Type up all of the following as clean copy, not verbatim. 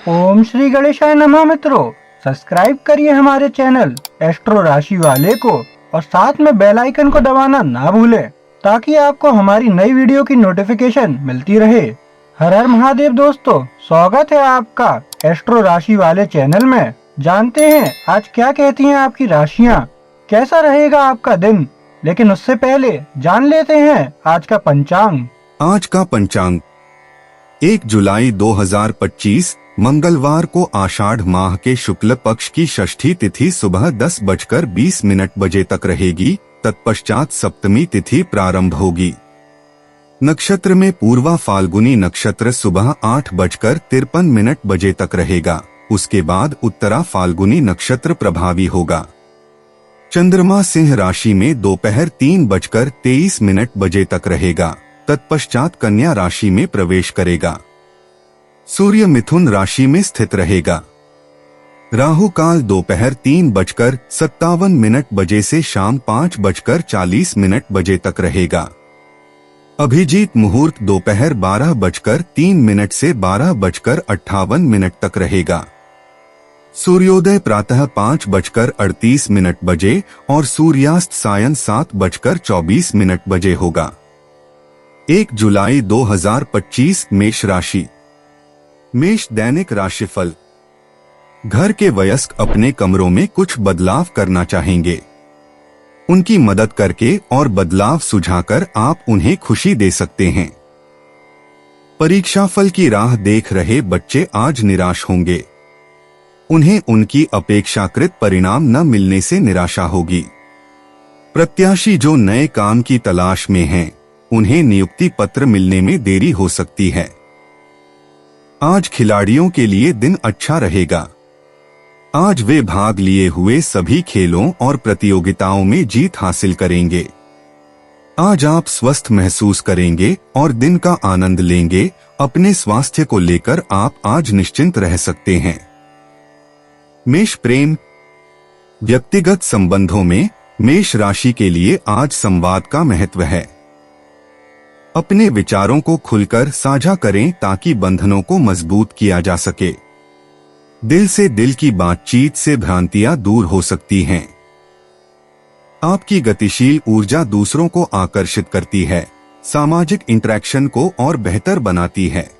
ओम श्री गणेशाय नमः। मित्रों, सब्सक्राइब करिए हमारे चैनल एस्ट्रो राशि वाले को और साथ में बेल आइकन को दबाना ना भूलें ताकि आपको हमारी नई वीडियो की नोटिफिकेशन मिलती रहे। हर हर महादेव दोस्तों, स्वागत है आपका एस्ट्रो राशि वाले चैनल में। जानते हैं आज क्या कहती हैं आपकी राशियां, कैसा रहेगा आपका दिन। लेकिन उससे पहले जान लेते हैं आज का पंचांग। आज का पंचांग 1 जुलाई 2025 मंगलवार को आषाढ़ माह के शुक्ल पक्ष की षष्ठी तिथि सुबह 10:20 तक रहेगी। तत्पश्चात सप्तमी तिथि प्रारंभ होगी। नक्षत्र में पूर्वा फाल्गुनी नक्षत्र सुबह 8:53 तक रहेगा। उसके बाद उत्तरा फाल्गुनी नक्षत्र प्रभावी होगा। चंद्रमा सिंह राशि में दोपहर 3:23 तक रहेगा। तत्पश्चात कन्या राशि में प्रवेश करेगा। सूर्य मिथुन राशि में स्थित रहेगा। राहु काल दोपहर 3:57 से शाम 5:40 तक रहेगा। अभिजीत मुहूर्त दोपहर 12:03 से 12:58 तक रहेगा। सूर्योदय प्रातः 5:38 और सूर्यास्त सायं 7:24 होगा। 1 जुलाई 2025 मेष राशि। मेष दैनिक राशिफल। घर के वयस्क अपने कमरों में कुछ बदलाव करना चाहेंगे। उनकी मदद करके और बदलाव सुझाकर आप उन्हें खुशी दे सकते हैं। परीक्षाफल की राह देख रहे बच्चे आज निराश होंगे। उन्हें उनकी अपेक्षाकृत परिणाम न मिलने से निराशा होगी। प्रत्याशी जो नए काम की तलाश में हैं, उन्हें नियुक्ति पत्र मिलने में देरी हो सकती है। आज खिलाड़ियों के लिए दिन अच्छा रहेगा। आज वे भाग लिए हुए सभी खेलों और प्रतियोगिताओं में जीत हासिल करेंगे। आज आप स्वस्थ महसूस करेंगे और दिन का आनंद लेंगे। अपने स्वास्थ्य को लेकर आप आज निश्चिंत रह सकते हैं। मेष प्रेम। व्यक्तिगत संबंधों में मेष राशि के लिए आज संवाद का महत्व है। अपने विचारों को खुलकर साझा करें ताकि बंधनों को मजबूत किया जा सके। दिल से दिल की बातचीत से भ्रांतियां दूर हो सकती हैं। आपकी गतिशील ऊर्जा दूसरों को आकर्षित करती है, सामाजिक इंटरेक्शन को और बेहतर बनाती है।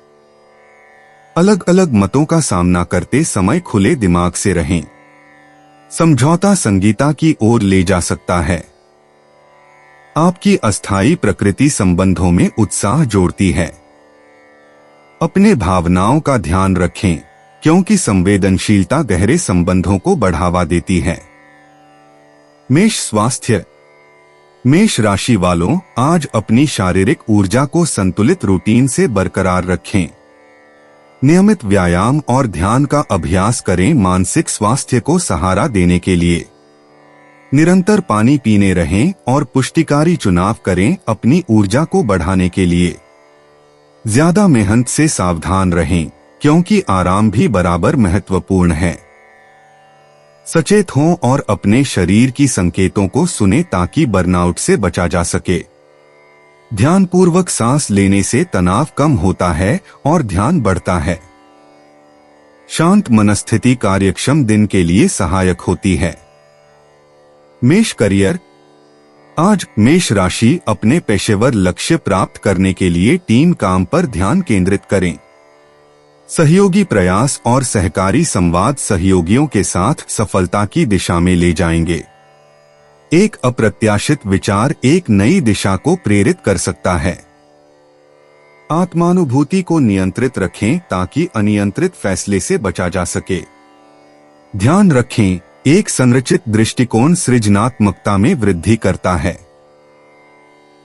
अलग अलग मतों का सामना करते समय खुले दिमाग से रहें। समझौता संगीता की ओर ले जा सकता है। आपकी अस्थायी प्रकृति संबंधों में उत्साह जोड़ती है। अपने भावनाओं का ध्यान रखें क्योंकि संवेदनशीलता गहरे संबंधों को बढ़ावा देती है। मेष स्वास्थ्य। मेष राशि वालों, आज अपनी शारीरिक ऊर्जा को संतुलित रूटीन से बरकरार रखें। नियमित व्यायाम और ध्यान का अभ्यास करें मानसिक स्वास्थ्य को सहारा देने के लिए। निरंतर पानी पीने रहें और पुष्टिकारी चुनाव करें अपनी ऊर्जा को बढ़ाने के लिए। ज्यादा मेहनत से सावधान रहें क्योंकि आराम भी बराबर महत्वपूर्ण है। सचेत हों और अपने शरीर की संकेतों को सुनें ताकि बर्नआउट से बचा जा सके। ध्यानपूर्वक सांस लेने से तनाव कम होता है और ध्यान बढ़ता है। शांत मनस्थिति कार्यक्षम दिन के लिए सहायक होती है। मेष करियर। आज मेष राशि अपने पेशेवर लक्ष्य प्राप्त करने के लिए टीम काम पर ध्यान केंद्रित करें। सहयोगी प्रयास और सहकारी संवाद सहयोगियों के साथ सफलता की दिशा में ले जाएंगे। एक अप्रत्याशित विचार एक नई दिशा को प्रेरित कर सकता है। आत्मानुभूति को नियंत्रित रखें ताकि अनियंत्रित फैसले से बचा जा सके। ध्यान रखें, एक संरचित दृष्टिकोण सृजनात्मकता में वृद्धि करता है।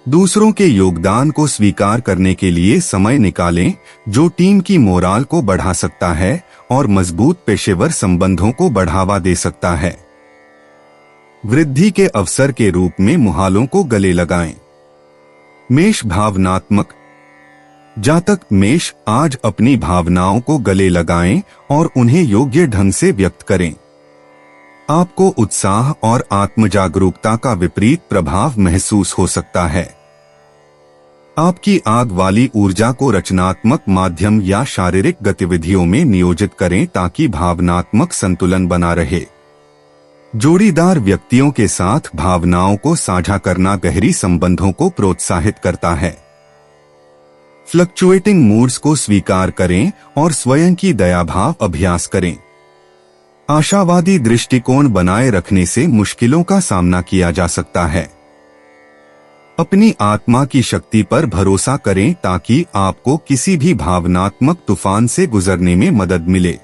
दूसरों के योगदान को स्वीकार करने के लिए समय निकालें, जो टीम की मोराल को बढ़ा सकता है और मजबूत पेशेवर संबंधों को बढ़ावा दे सकता है। वृद्धि के अवसर के रूप में मुहालों को गले लगाएं। मेष भावनात्मक। जातक मेष आज अपनी भावनाओं को गले लगाएं और उन्हें योग्य ढंग से व्यक्त करें। आपको उत्साह और आत्मजागरूकता का विपरीत प्रभाव महसूस हो सकता है। आपकी आग वाली ऊर्जा को रचनात्मक माध्यम या शारीरिक गतिविधियों में नियोजित करें ताकि भावनात्मक संतुलन बना रहे। जोड़ीदार व्यक्तियों के साथ भावनाओं को साझा करना गहरी संबंधों को प्रोत्साहित करता है। फ्लक्चुएटिंग मूड्स को स्वीकार करें और स्वयं की दयाभाव अभ्यास करें। आशावादी दृष्टिकोण बनाए रखने से मुश्किलों का सामना किया जा सकता है। अपनी आत्मा की शक्ति पर भरोसा करें ताकि आपको किसी भी भावनात्मक तूफान से गुजरने में मदद मिले।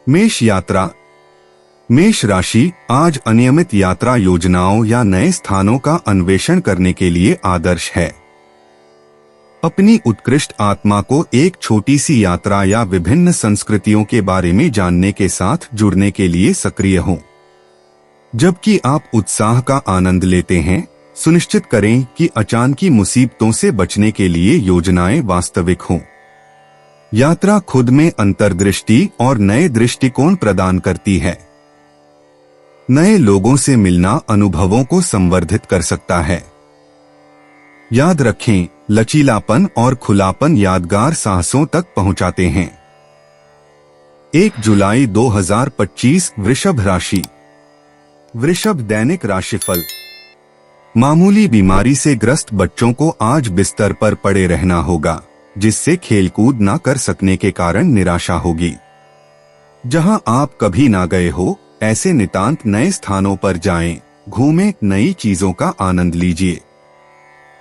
मेष यात्रा। मेष राशि आज अनियमित यात्रा योजनाओं या नए स्थानों का अन्वेषण करने के लिए आदर्श है। अपनी उत्कृष्ट आत्मा को एक छोटी सी यात्रा या विभिन्न संस्कृतियों के बारे में जानने के साथ जुड़ने के लिए सक्रिय हों। जबकि आप उत्साह का आनंद लेते हैं, सुनिश्चित करें कि अचानकी मुसीबतों से बचने के लिए योजनाएं वास्तविक हों। यात्रा खुद में अंतर्दृष्टि और नए दृष्टिकोण प्रदान करती है। नए लोगों से मिलना अनुभवों को संवर्धित कर सकता है। याद रखें, लचीलापन और खुलापन यादगार साहसों तक पहुंचाते हैं। 1 जुलाई 2025 वृषभ राशि। वृषभ दैनिक राशिफल। मामूली बीमारी से ग्रस्त बच्चों को आज बिस्तर पर पड़े रहना होगा, जिससे खेलकूद न कर सकने के कारण निराशा होगी। जहां आप कभी ना गए हो, ऐसे नितांत नए स्थानों पर जाएं, घूमें, नई चीजों का आनंद लीजिए।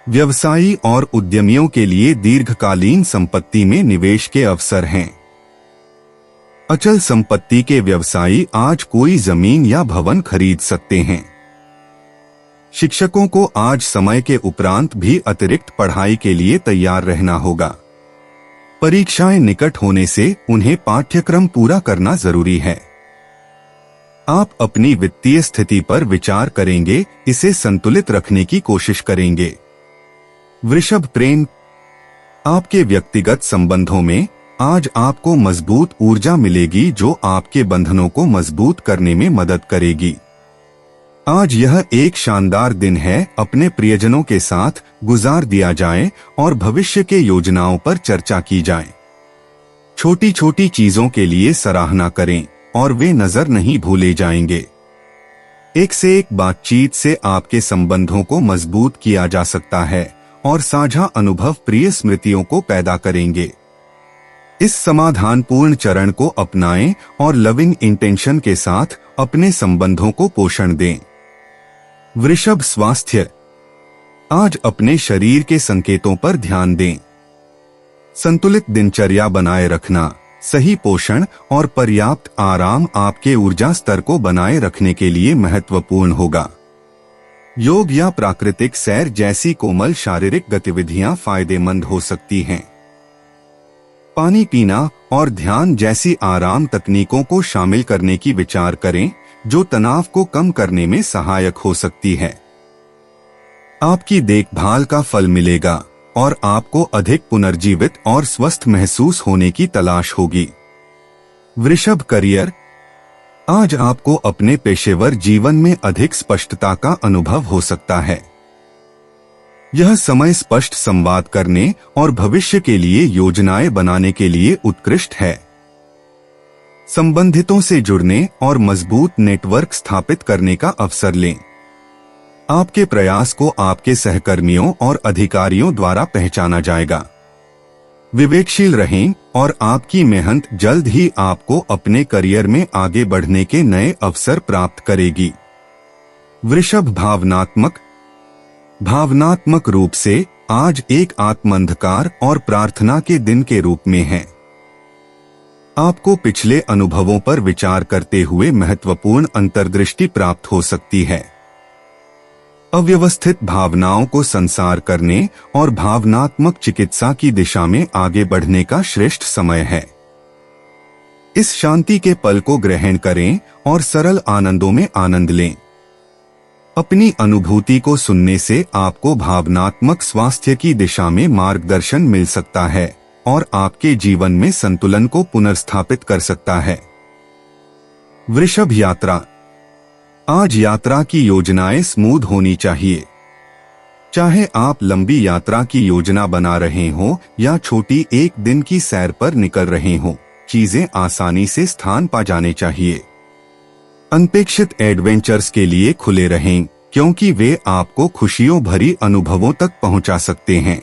व्यवसायी और उद्यमियों के लिए दीर्घकालीन संपत्ति में निवेश के अवसर हैं। अचल संपत्ति के व्यवसायी आज कोई जमीन या भवन खरीद सकते हैं। शिक्षकों को आज समय के उपरांत भी अतिरिक्त पढ़ाई के लिए तैयार रहना होगा। परीक्षाएं निकट होने से उन्हें पाठ्यक्रम पूरा करना जरूरी है। आप अपनी वित्तीय स्थिति पर विचार करेंगे, इसे संतुलित रखने की कोशिश करेंगे। वृषभ प्रेम। आपके व्यक्तिगत संबंधों में आज आपको मजबूत ऊर्जा मिलेगी जो आपके बंधनों को मजबूत करने में मदद करेगी। आज यह एक शानदार दिन है, अपने प्रियजनों के साथ गुजार दिया जाए और भविष्य के योजनाओं पर चर्चा की जाए। छोटी छोटी चीजों के लिए सराहना करें और वे नजर नहीं भूले जाएंगे। एक से एक बातचीत से आपके संबंधों को मजबूत किया जा सकता है और साझा अनुभव प्रिय स्मृतियों को पैदा करेंगे। इस समाधानपूर्ण चरण को अपनाएं और लविंग इंटेंशन के साथ अपने संबंधों को पोषण दें। वृषभ स्वास्थ्य। आज अपने शरीर के संकेतों पर ध्यान दें। संतुलित दिनचर्या बनाए रखना, सही पोषण और पर्याप्त आराम आपके ऊर्जा स्तर को बनाए रखने के लिए महत्वपूर्ण होगा। योग या प्राकृतिक सैर जैसी कोमल शारीरिक गतिविधियां फायदेमंद हो सकती हैं। पानी पीना और ध्यान जैसी आराम तकनीकों को शामिल करने की विचार करें, जो तनाव को कम करने में सहायक हो सकती है। आपकी देखभाल का फल मिलेगा और आपको अधिक पुनर्जीवित और स्वस्थ महसूस होने की तलाश होगी। वृषभ करियर। आज आपको अपने पेशेवर जीवन में अधिक स्पष्टता का अनुभव हो सकता है। यह समय स्पष्ट संवाद करने और भविष्य के लिए योजनाएं बनाने के लिए उत्कृष्ट है। संबंधितों से जुड़ने और मजबूत नेटवर्क स्थापित करने का अवसर लें। आपके प्रयास को आपके सहकर्मियों और अधिकारियों द्वारा पहचाना जाएगा। विवेकशील रहें और आपकी मेहनत जल्द ही आपको अपने करियर में आगे बढ़ने के नए अवसर प्राप्त करेगी। वृषभ भावनात्मक रूप से आज एक आत्मअंधकार और प्रार्थना के दिन के रूप में है। आपको पिछले अनुभवों पर विचार करते हुए महत्वपूर्ण अंतर्दृष्टि प्राप्त हो सकती है। अव्यवस्थित भावनाओं को संसार करने और भावनात्मक चिकित्सा की दिशा में आगे बढ़ने का श्रेष्ठ समय है। इस शांति के पल को ग्रहण करें और सरल आनंदों में आनंद लें। अपनी अनुभूति को सुनने से आपको भावनात्मक स्वास्थ्य की दिशा में मार्गदर्शन मिल सकता है और आपके जीवन में संतुलन को पुनर्स्थापित कर सकता है। वृषभ यात्रा। आज यात्रा की योजनाएं स्मूथ होनी चाहिए। चाहे आप लंबी यात्रा की योजना बना रहे हो या छोटी एक दिन की सैर पर निकल रहे हो, चीजें आसानी से स्थान पा जाने चाहिए। अनपेक्षित एडवेंचर्स के लिए खुले रहें, क्योंकि वे आपको खुशियों भरी अनुभवों तक पहुंचा सकते हैं।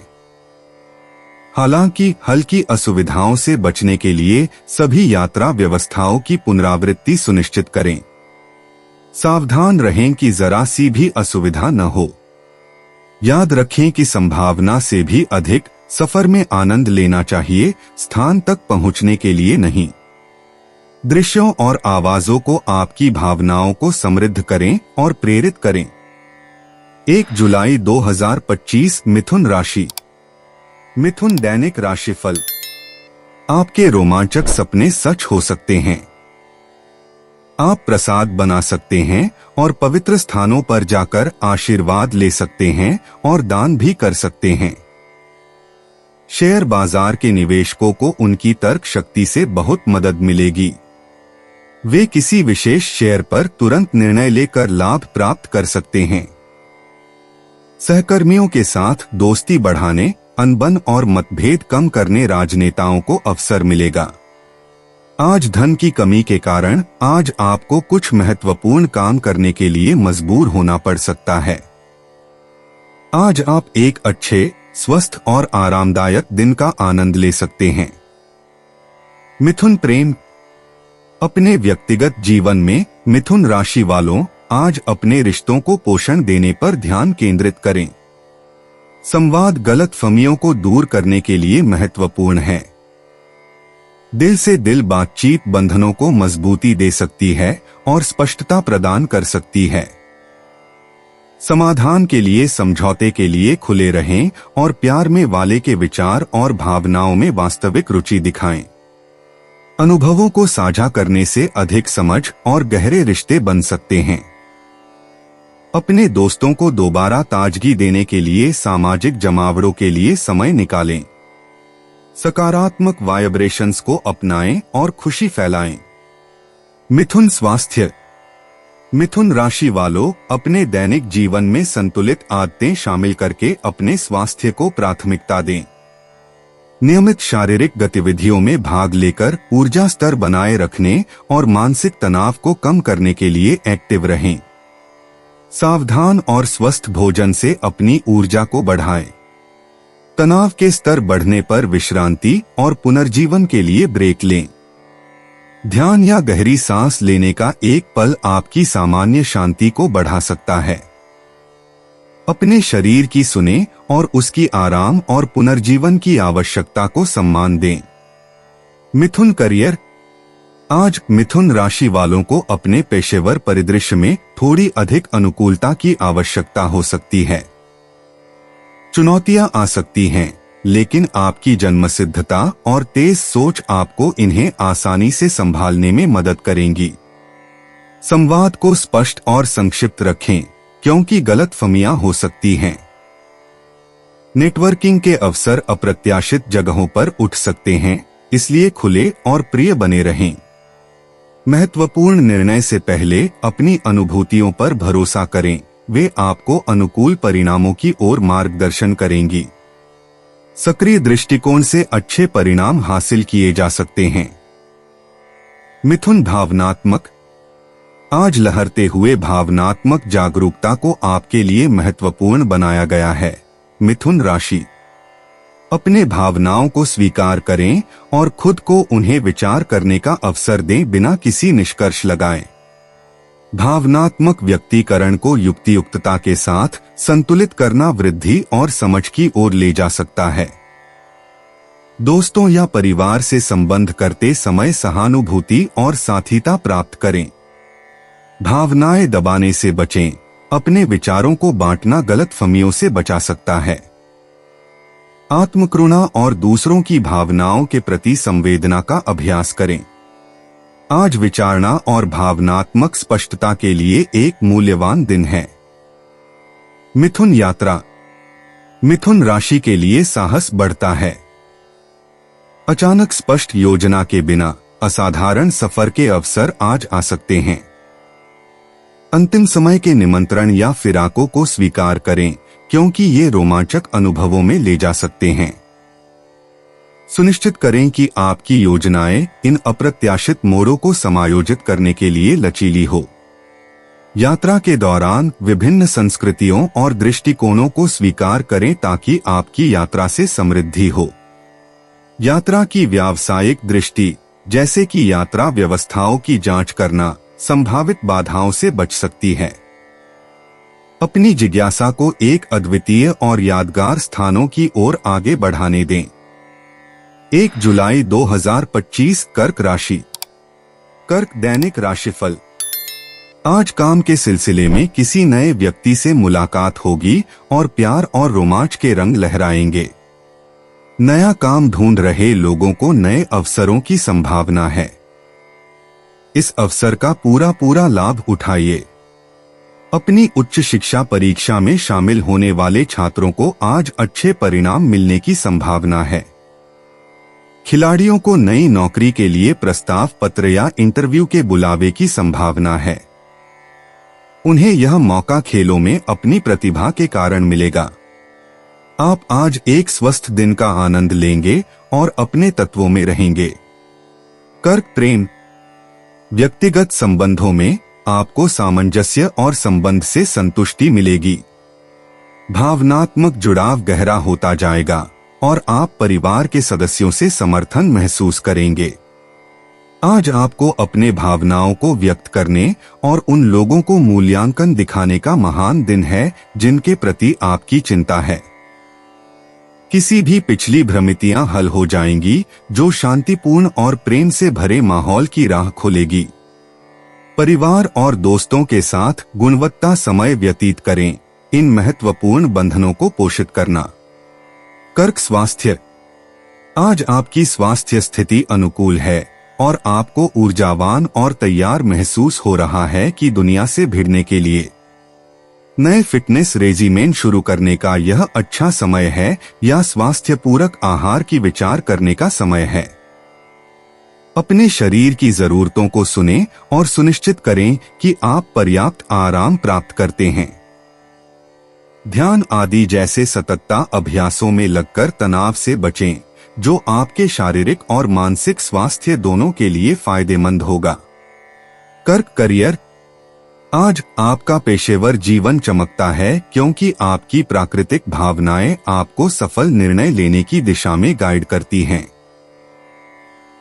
हालांकि हल्की असुविधाओं से बचने के लिए सभी यात्रा व्यवस्थाओं की पुनरावृत्ति सुनिश्चित करें। सावधान रहें कि जरा सी भी असुविधा न हो। याद रखें कि संभावना से भी अधिक सफर में आनंद लेना चाहिए, स्थान तक पहुंचने के लिए नहीं। दृश्यों और आवाजों को आपकी भावनाओं को समृद्ध करें और प्रेरित करें। 1 जुलाई 2025 मिथुन राशि। मिथुन दैनिक राशिफल। आपके रोमांचक सपने सच हो सकते हैं। आप प्रसाद बना सकते हैं और पवित्र स्थानों पर जाकर आशीर्वाद ले सकते हैं और दान भी कर सकते हैं। शेयर बाजार के निवेशकों को उनकी तर्क शक्ति से बहुत मदद मिलेगी। वे किसी विशेष शेयर पर तुरंत निर्णय लेकर लाभ प्राप्त कर सकते हैं। सहकर्मियों के साथ दोस्ती बढ़ाने, अनबन और मतभेद कम करने राजनेताओं को अवसर मिलेगा। आज धन की कमी के कारण आज आपको कुछ महत्वपूर्ण काम करने के लिए मजबूर होना पड़ सकता है। आज आप एक अच्छे, स्वस्थ और आरामदायक दिन का आनंद ले सकते हैं। मिथुन प्रेम। अपने व्यक्तिगत जीवन में मिथुन राशि वालों आज अपने रिश्तों को पोषण देने पर ध्यान केंद्रित करें। संवाद गलतफहमियों को दूर करने के लिए महत्वपूर्ण है। दिल से दिल बातचीत बंधनों को मजबूती दे सकती है और स्पष्टता प्रदान कर सकती है। समाधान के लिए समझौते के लिए खुले रहें और प्यार में वाले के विचार और भावनाओं में वास्तविक रुचि दिखाएं। अनुभवों को साझा करने से अधिक समझ और गहरे रिश्ते बन सकते हैं। अपने दोस्तों को दोबारा ताजगी देने के लिए सामाजिक जमावड़ों के लिए समय निकालें। सकारात्मक वाइब्रेशंस को अपनाएं और खुशी फैलाएं। मिथुन स्वास्थ्य। मिथुन राशि वालों अपने दैनिक जीवन में संतुलित आदतें शामिल करके अपने स्वास्थ्य को प्राथमिकता दें। नियमित शारीरिक गतिविधियों में भाग लेकर ऊर्जा स्तर बनाए रखने और मानसिक तनाव को कम करने के लिए एक्टिव रहें। सावधान और स्वस्थ भोजन से अपनी ऊर्जा को बढ़ाएं। तनाव के स्तर बढ़ने पर विश्रांति और पुनर्जीवन के लिए ब्रेक लें। ध्यान या गहरी सांस लेने का एक पल आपकी सामान्य शांति को बढ़ा सकता है। अपने शरीर की सुने और उसकी आराम और पुनर्जीवन की आवश्यकता को सम्मान दें। मिथुन करियर। आज मिथुन राशि वालों को अपने पेशेवर परिदृश्य में थोड़ी अधिक अनुकूलता की आवश्यकता हो सकती है। चुनौतियां आ सकती हैं, लेकिन आपकी जन्मसिद्धता और तेज सोच आपको इन्हें आसानी से संभालने में मदद करेंगी। संवाद को स्पष्ट और संक्षिप्त रखें, क्योंकि गलतफहमियां हो सकती हैं। नेटवर्किंग के अवसर अप्रत्याशित जगहों पर उठ सकते हैं, इसलिए खुले और प्रिय बने रहें। महत्वपूर्ण निर्णय से पहले अपनी अनुभूतियों पर भरोसा करें, वे आपको अनुकूल परिणामों की ओर मार्गदर्शन करेंगी। सक्रिय दृष्टिकोण से अच्छे परिणाम हासिल किए जा सकते हैं। मिथुन भावनात्मक। आज लहरते हुए भावनात्मक जागरूकता को आपके लिए महत्वपूर्ण बनाया गया है। मिथुन राशि अपने भावनाओं को स्वीकार करें और खुद को उन्हें विचार करने का अवसर दें बिना किसी निष्कर्ष लगाएं। भावनात्मक व्यक्तिकरण को युक्तियुक्तता के साथ संतुलित करना वृद्धि और समझ की ओर ले जा सकता है। दोस्तों या परिवार से संबंध करते समय सहानुभूति और साथीता प्राप्त करें। भावनाएं दबाने से बचें, अपने विचारों को बांटना गलतफहमियों से बचा सकता है। आत्मकरुणा और दूसरों की भावनाओं के प्रति संवेदना का अभ्यास करें। आज विचारणा और भावनात्मक स्पष्टता के लिए एक मूल्यवान दिन है। मिथुन यात्रा। मिथुन राशि के लिए साहस बढ़ता है। अचानक स्पष्ट योजना के बिना असाधारण सफर के अवसर आज आ सकते हैं। अंतिम समय के निमंत्रण या फिराकों को स्वीकार करें, क्योंकि ये रोमांचक अनुभवों में ले जा सकते हैं। सुनिश्चित करें कि आपकी योजनाएं इन अप्रत्याशित मोड़ों को समायोजित करने के लिए लचीली हो। यात्रा के दौरान विभिन्न संस्कृतियों और दृष्टिकोणों को स्वीकार करें ताकि आपकी यात्रा से समृद्धि हो। यात्रा की व्यावसायिक दृष्टि, जैसे कि यात्रा व्यवस्थाओं की जांच करना, संभावित बाधाओं से बच सकती है। अपनी जिज्ञासा को एक अद्वितीय और यादगार स्थानों की ओर आगे बढ़ाने दें। 1 जुलाई 2025 कर्क राशि। कर्क दैनिक राशिफल। आज काम के सिलसिले में किसी नए व्यक्ति से मुलाकात होगी और प्यार और रोमांच के रंग लहराएंगे। नया काम ढूंढ रहे लोगों को नए अवसरों की संभावना है। इस अवसर का पूरा लाभ उठाइए। अपनी उच्च शिक्षा परीक्षा में शामिल होने वाले छात्रों को आज अच्छे परिणाम मिलने की संभावना है। खिलाड़ियों को नई नौकरी के लिए प्रस्ताव पत्र या इंटरव्यू के बुलावे की संभावना है। उन्हें यह मौका खेलों में अपनी प्रतिभा के कारण मिलेगा। आप आज एक स्वस्थ दिन का आनंद लेंगे और अपने तत्वों में रहेंगे। कर्क प्रेम। व्यक्तिगत संबंधों में आपको सामंजस्य और संबंध से संतुष्टि मिलेगी। भावनात्मक जुड़ाव गहरा होता जाएगा और आप परिवार के सदस्यों से समर्थन महसूस करेंगे। आज आपको अपने भावनाओं को व्यक्त करने और उन लोगों को मूल्यांकन दिखाने का महान दिन है जिनके प्रति आपकी चिंता है। किसी भी पिछली भ्रमितियां हल हो जाएंगी, जो शांतिपूर्ण और प्रेम से भरे माहौल की राह खोलेगी। परिवार और दोस्तों के साथ गुणवत्ता समय व्यतीत करें। इन महत्वपूर्ण बंधनों को पोषित करना। कर्क स्वास्थ्य। आज आपकी स्वास्थ्य स्थिति अनुकूल है और आपको ऊर्जावान और तैयार महसूस हो रहा है कि दुनिया से भिड़ने के लिए। नए फिटनेस रेजिमेन शुरू करने का यह अच्छा समय है या स्वास्थ्य पूरक आहार की विचार करने का समय है। अपने शरीर की जरूरतों को सुनें और सुनिश्चित करें कि आप पर्याप्त आराम प्राप्त करते हैं। ध्यान आदि जैसे सततता अभ्यासों में लगकर तनाव से बचें, जो आपके शारीरिक और मानसिक स्वास्थ्य दोनों के लिए फायदेमंद होगा। कर्क करियर। आज आपका पेशेवर जीवन चमकता है क्योंकि आपकी प्राकृतिक भावनाएं आपको सफल निर्णय लेने की दिशा में गाइड करती हैं।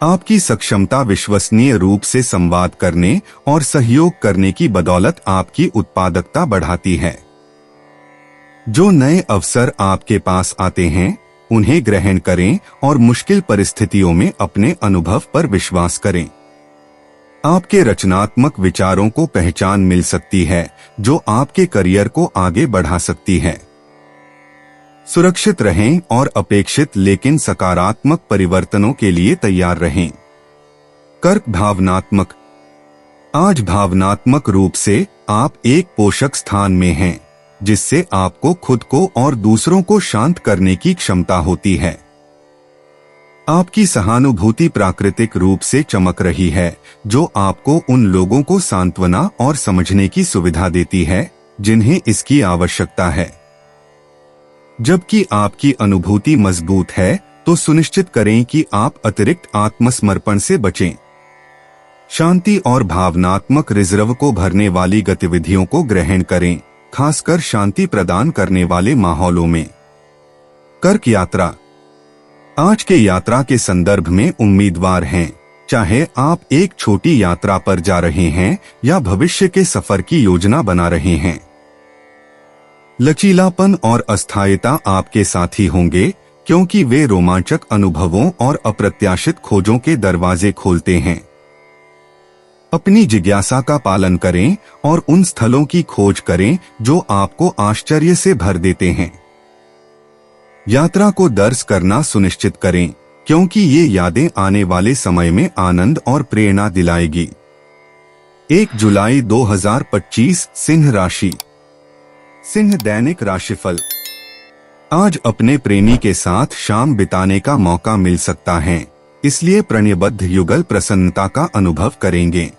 आपकी सक्षमता विश्वसनीय रूप से संवाद करने और सहयोग करने की बदौलत आपकी उत्पादकता बढ़ाती है। जो नए अवसर आपके पास आते हैं, उन्हें ग्रहण करें और मुश्किल परिस्थितियों में अपने अनुभव पर विश्वास करें। आपके रचनात्मक विचारों को पहचान मिल सकती है, जो आपके करियर को आगे बढ़ा सकती है। सुरक्षित रहें और अपेक्षित लेकिन सकारात्मक परिवर्तनों के लिए तैयार रहें। कर्क भावनात्मक। आज भावनात्मक रूप से आप एक पोषक स्थान में हैं, जिससे आपको खुद को और दूसरों को शांत करने की क्षमता होती है। आपकी सहानुभूति प्राकृतिक रूप से चमक रही है, जो आपको उन लोगों को सांत्वना और समझने की सुविधा देती है जिन्हें इसकी आवश्यकता है। जबकि आपकी अनुभूति मजबूत है, तो सुनिश्चित करें कि आप अतिरिक्त आत्मसमर्पण से बचें। शांति और भावनात्मक रिजर्व को भरने वाली गतिविधियों को ग्रहण करें, खासकर शांति प्रदान करने वाले माहौलों में। कर्क यात्रा। आज के यात्रा के संदर्भ में उम्मीदवार हैं, चाहे आप एक छोटी यात्रा पर जा रहे हैं या भविष्य के सफर की योजना बना रहे हैं। लचीलापन और अस्थायीता आपके साथी होंगे, क्योंकि वे रोमांचक अनुभवों और अप्रत्याशित खोजों के दरवाजे खोलते हैं। अपनी जिज्ञासा का पालन करें और उन स्थलों की खोज करें जो आपको आश्चर्य से भर देते हैं। यात्रा को दर्ज करना सुनिश्चित करें, क्योंकि ये यादें आने वाले समय में आनंद और प्रेरणा दिलाएगी। 1 जुलाई 2025 सिंह राशि। सिंह दैनिक राशिफल। आज अपने प्रेमी के साथ शाम बिताने का मौका मिल सकता है, इसलिए प्रणयबद्ध युगल प्रसन्नता का अनुभव करेंगे।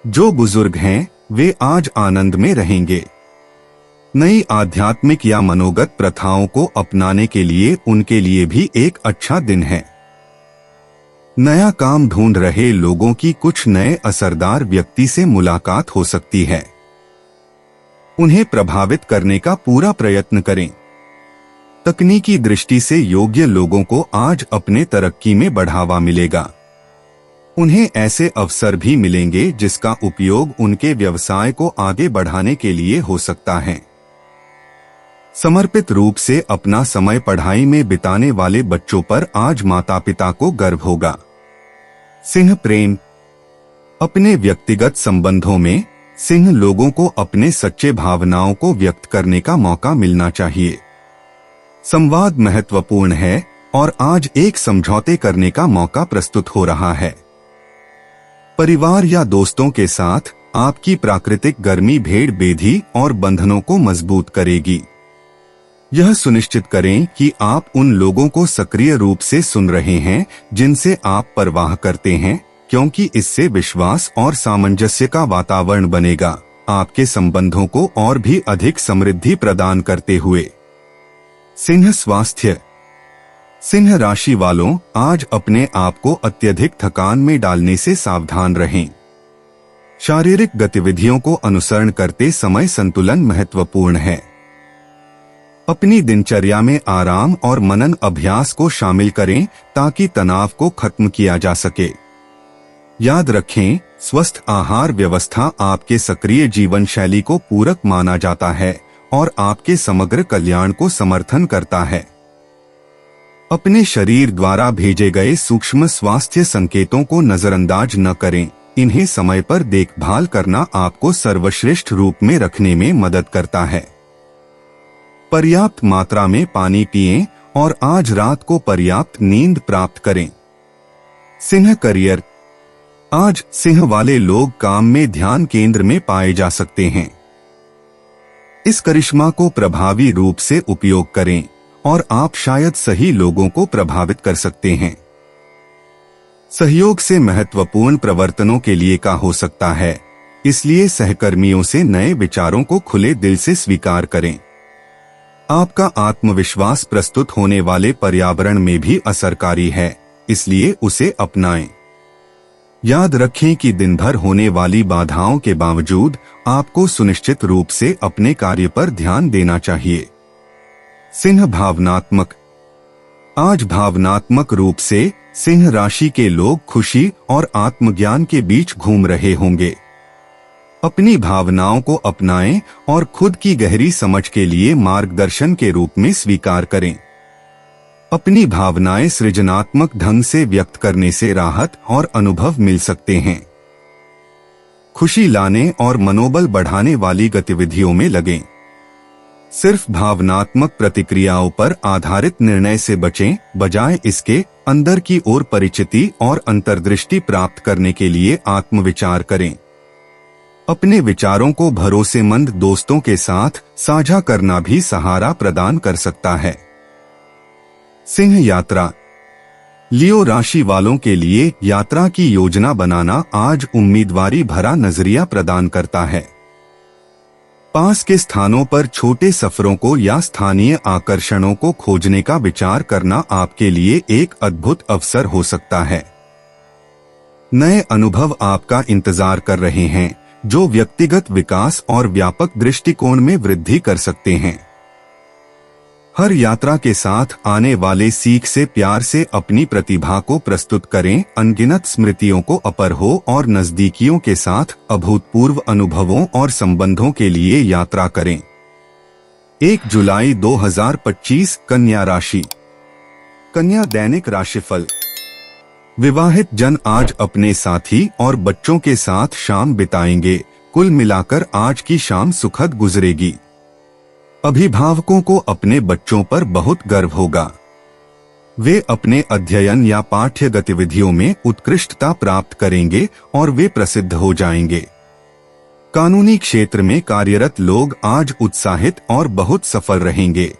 जो बुजुर्ग हैं, वे आज आनंद में रहेंगे। नई आध्यात्मिक या मनोगत प्रथाओं को अपनाने के लिए उनके लिए भी एक अच्छा दिन है। नया काम ढूंढ रहे लोगों की कुछ नए असरदार व्यक्ति से मुलाकात हो सकती है। उन्हें प्रभावित करने का पूरा प्रयत्न करें। तकनीकी दृष्टि से योग्य लोगों को आज अपने तरक्की में बढ़ावा मिलेगा। उन्हें ऐसे अवसर भी मिलेंगे जिसका उपयोग उनके व्यवसाय को आगे बढ़ाने के लिए हो सकता है। समर्पित रूप से अपना समय पढ़ाई में बिताने वाले बच्चों पर आज माता पिता को गर्व होगा। सिंह प्रेम। अपने व्यक्तिगत संबंधों में सिंह लोगों को अपने सच्चे भावनाओं को व्यक्त करने का मौका मिलना चाहिए। संवाद महत्वपूर्ण है और आज एक समझौते करने का मौका प्रस्तुत हो रहा है। परिवार या दोस्तों के साथ आपकी प्राकृतिक गर्मी भेड़ बेधी और बंधनों को मजबूत करेगी। यह सुनिश्चित करें कि आप उन लोगों को सक्रिय रूप से सुन रहे हैं जिनसे आप परवाह करते हैं, क्योंकि इससे विश्वास और सामंजस्य का वातावरण बनेगा, आपके संबंधों को और भी अधिक समृद्धि प्रदान करते हुए। सिंह स्वास्थ्य। सिंह राशि वालों, आज अपने आप को अत्यधिक थकान में डालने से सावधान रहें। शारीरिक गतिविधियों को अनुसरण करते समय संतुलन महत्वपूर्ण है। अपनी दिनचर्या में आराम और मनन अभ्यास को शामिल करें ताकि तनाव को खत्म किया जा सके। याद रखें, स्वस्थ आहार व्यवस्था आपके सक्रिय जीवन शैली को पूरक माना जाता है और आपके समग्र कल्याण को समर्थन करता है। अपने शरीर द्वारा भेजे गए सूक्ष्म स्वास्थ्य संकेतों को नजरअंदाज न करें। इन्हें समय पर देखभाल करना आपको सर्वश्रेष्ठ रूप में रखने में मदद करता है। पर्याप्त मात्रा में पानी पिएं और आज रात को पर्याप्त नींद प्राप्त करें। सिंह करियर। आज सिंह वाले लोग काम में ध्यान केंद्र में पाए जा सकते हैं। इस करिश्मा को प्रभावी रूप से उपयोग करें और आप शायद सही लोगों को प्रभावित कर सकते हैं। सहयोग से महत्वपूर्ण प्रवर्तनों के लिए का हो सकता है, इसलिए सहकर्मियों से नए विचारों को खुले दिल से स्वीकार करें। आपका आत्मविश्वास प्रस्तुत होने वाले पर्यावरण में भी असरकारी है, इसलिए उसे अपनाएं। याद रखें कि दिन भर होने वाली बाधाओं के बावजूद आपको सुनिश्चित रूप से अपने कार्य पर ध्यान देना चाहिए। सिंह भावनात्मक। आज भावनात्मक रूप से सिंह राशि के लोग खुशी और आत्मज्ञान के बीच घूम रहे होंगे। अपनी भावनाओं को अपनाएं और खुद की गहरी समझ के लिए मार्गदर्शन के रूप में स्वीकार करें। अपनी भावनाएं सृजनात्मक ढंग से व्यक्त करने से राहत और अनुभव मिल सकते हैं। खुशी लाने और मनोबल बढ़ाने वाली गतिविधियों में लगें। सिर्फ भावनात्मक प्रतिक्रियाओं पर आधारित निर्णय से बचें, बजाय इसके अंदर की ओर परिचिति और अंतर्दृष्टि प्राप्त करने के लिए आत्मविचार करें। अपने विचारों को भरोसेमंद दोस्तों के साथ साझा करना भी सहारा प्रदान कर सकता है। सिंह यात्रा। लियो राशि वालों के लिए यात्रा की योजना बनाना आज उम्मीदवारी भरा नजरिया प्रदान करता है। पास के स्थानों पर छोटे सफरों को या स्थानीय आकर्षणों को खोजने का विचार करना आपके लिए एक अद्भुत अवसर हो सकता है। नए अनुभव आपका इंतजार कर रहे हैं, जो व्यक्तिगत विकास और व्यापक दृष्टिकोण में वृद्धि कर सकते हैं। हर यात्रा के साथ आने वाले सीख से प्यार से अपनी प्रतिभा को प्रस्तुत करें। अनगिनत स्मृतियों को अपर हो और नजदीकियों के साथ अभूतपूर्व अनुभवों और संबंधों के लिए यात्रा करें। 1 जुलाई 2025 कन्या राशि। कन्या दैनिक राशिफल। विवाहित जन आज अपने साथी और बच्चों के साथ शाम बिताएंगे। कुल मिलाकर आज की शाम सुखद गुजरेगी। अभिभावकों को अपने बच्चों पर बहुत गर्व होगा। वे अपने अध्ययन या पाठ्य गतिविधियों में उत्कृष्टता प्राप्त करेंगे और वे प्रसिद्ध हो जाएंगे। कानूनी क्षेत्र में कार्यरत लोग आज उत्साहित और बहुत सफल रहेंगे।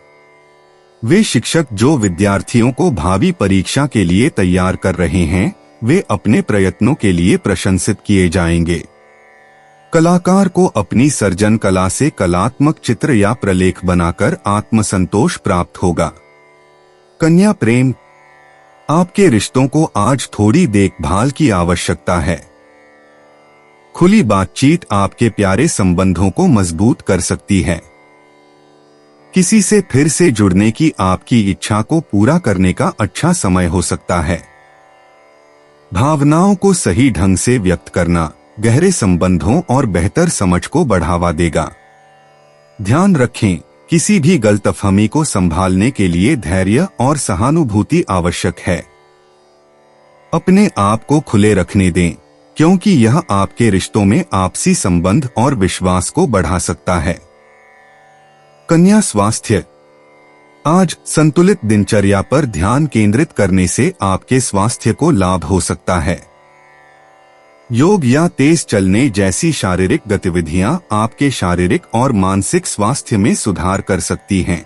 वे शिक्षक जो विद्यार्थियों को भावी परीक्षा के लिए तैयार कर रहे हैं, वे अपने प्रयत्नों के लिए प्रशंसित किए जाएंगे। कलाकार को अपनी सर्जन कला से कलात्मक चित्र या प्रलेख बनाकर आत्मसंतोष प्राप्त होगा। कन्या प्रेम, आपके रिश्तों को आज थोड़ी देखभाल की आवश्यकता है। खुली बातचीत आपके प्यारे संबंधों को मजबूत कर सकती है। किसी से फिर से जुड़ने की आपकी इच्छा को पूरा करने का अच्छा समय हो सकता है। भावनाओं को सही ढंग से व्यक्त करना गहरे संबंधों और बेहतर समझ को बढ़ावा देगा। ध्यान रखें, किसी भी गलतफहमी को संभालने के लिए धैर्य और सहानुभूति आवश्यक है। अपने आप को खुले रखने दें, क्योंकि यह आपके रिश्तों में आपसी संबंध और विश्वास को बढ़ा सकता है। कन्या स्वास्थ्य, आज संतुलित दिनचर्या पर ध्यान केंद्रित करने से आपके स्वास्थ्य को लाभ हो सकता है। योग या तेज चलने जैसी शारीरिक गतिविधियां आपके शारीरिक और मानसिक स्वास्थ्य में सुधार कर सकती हैं।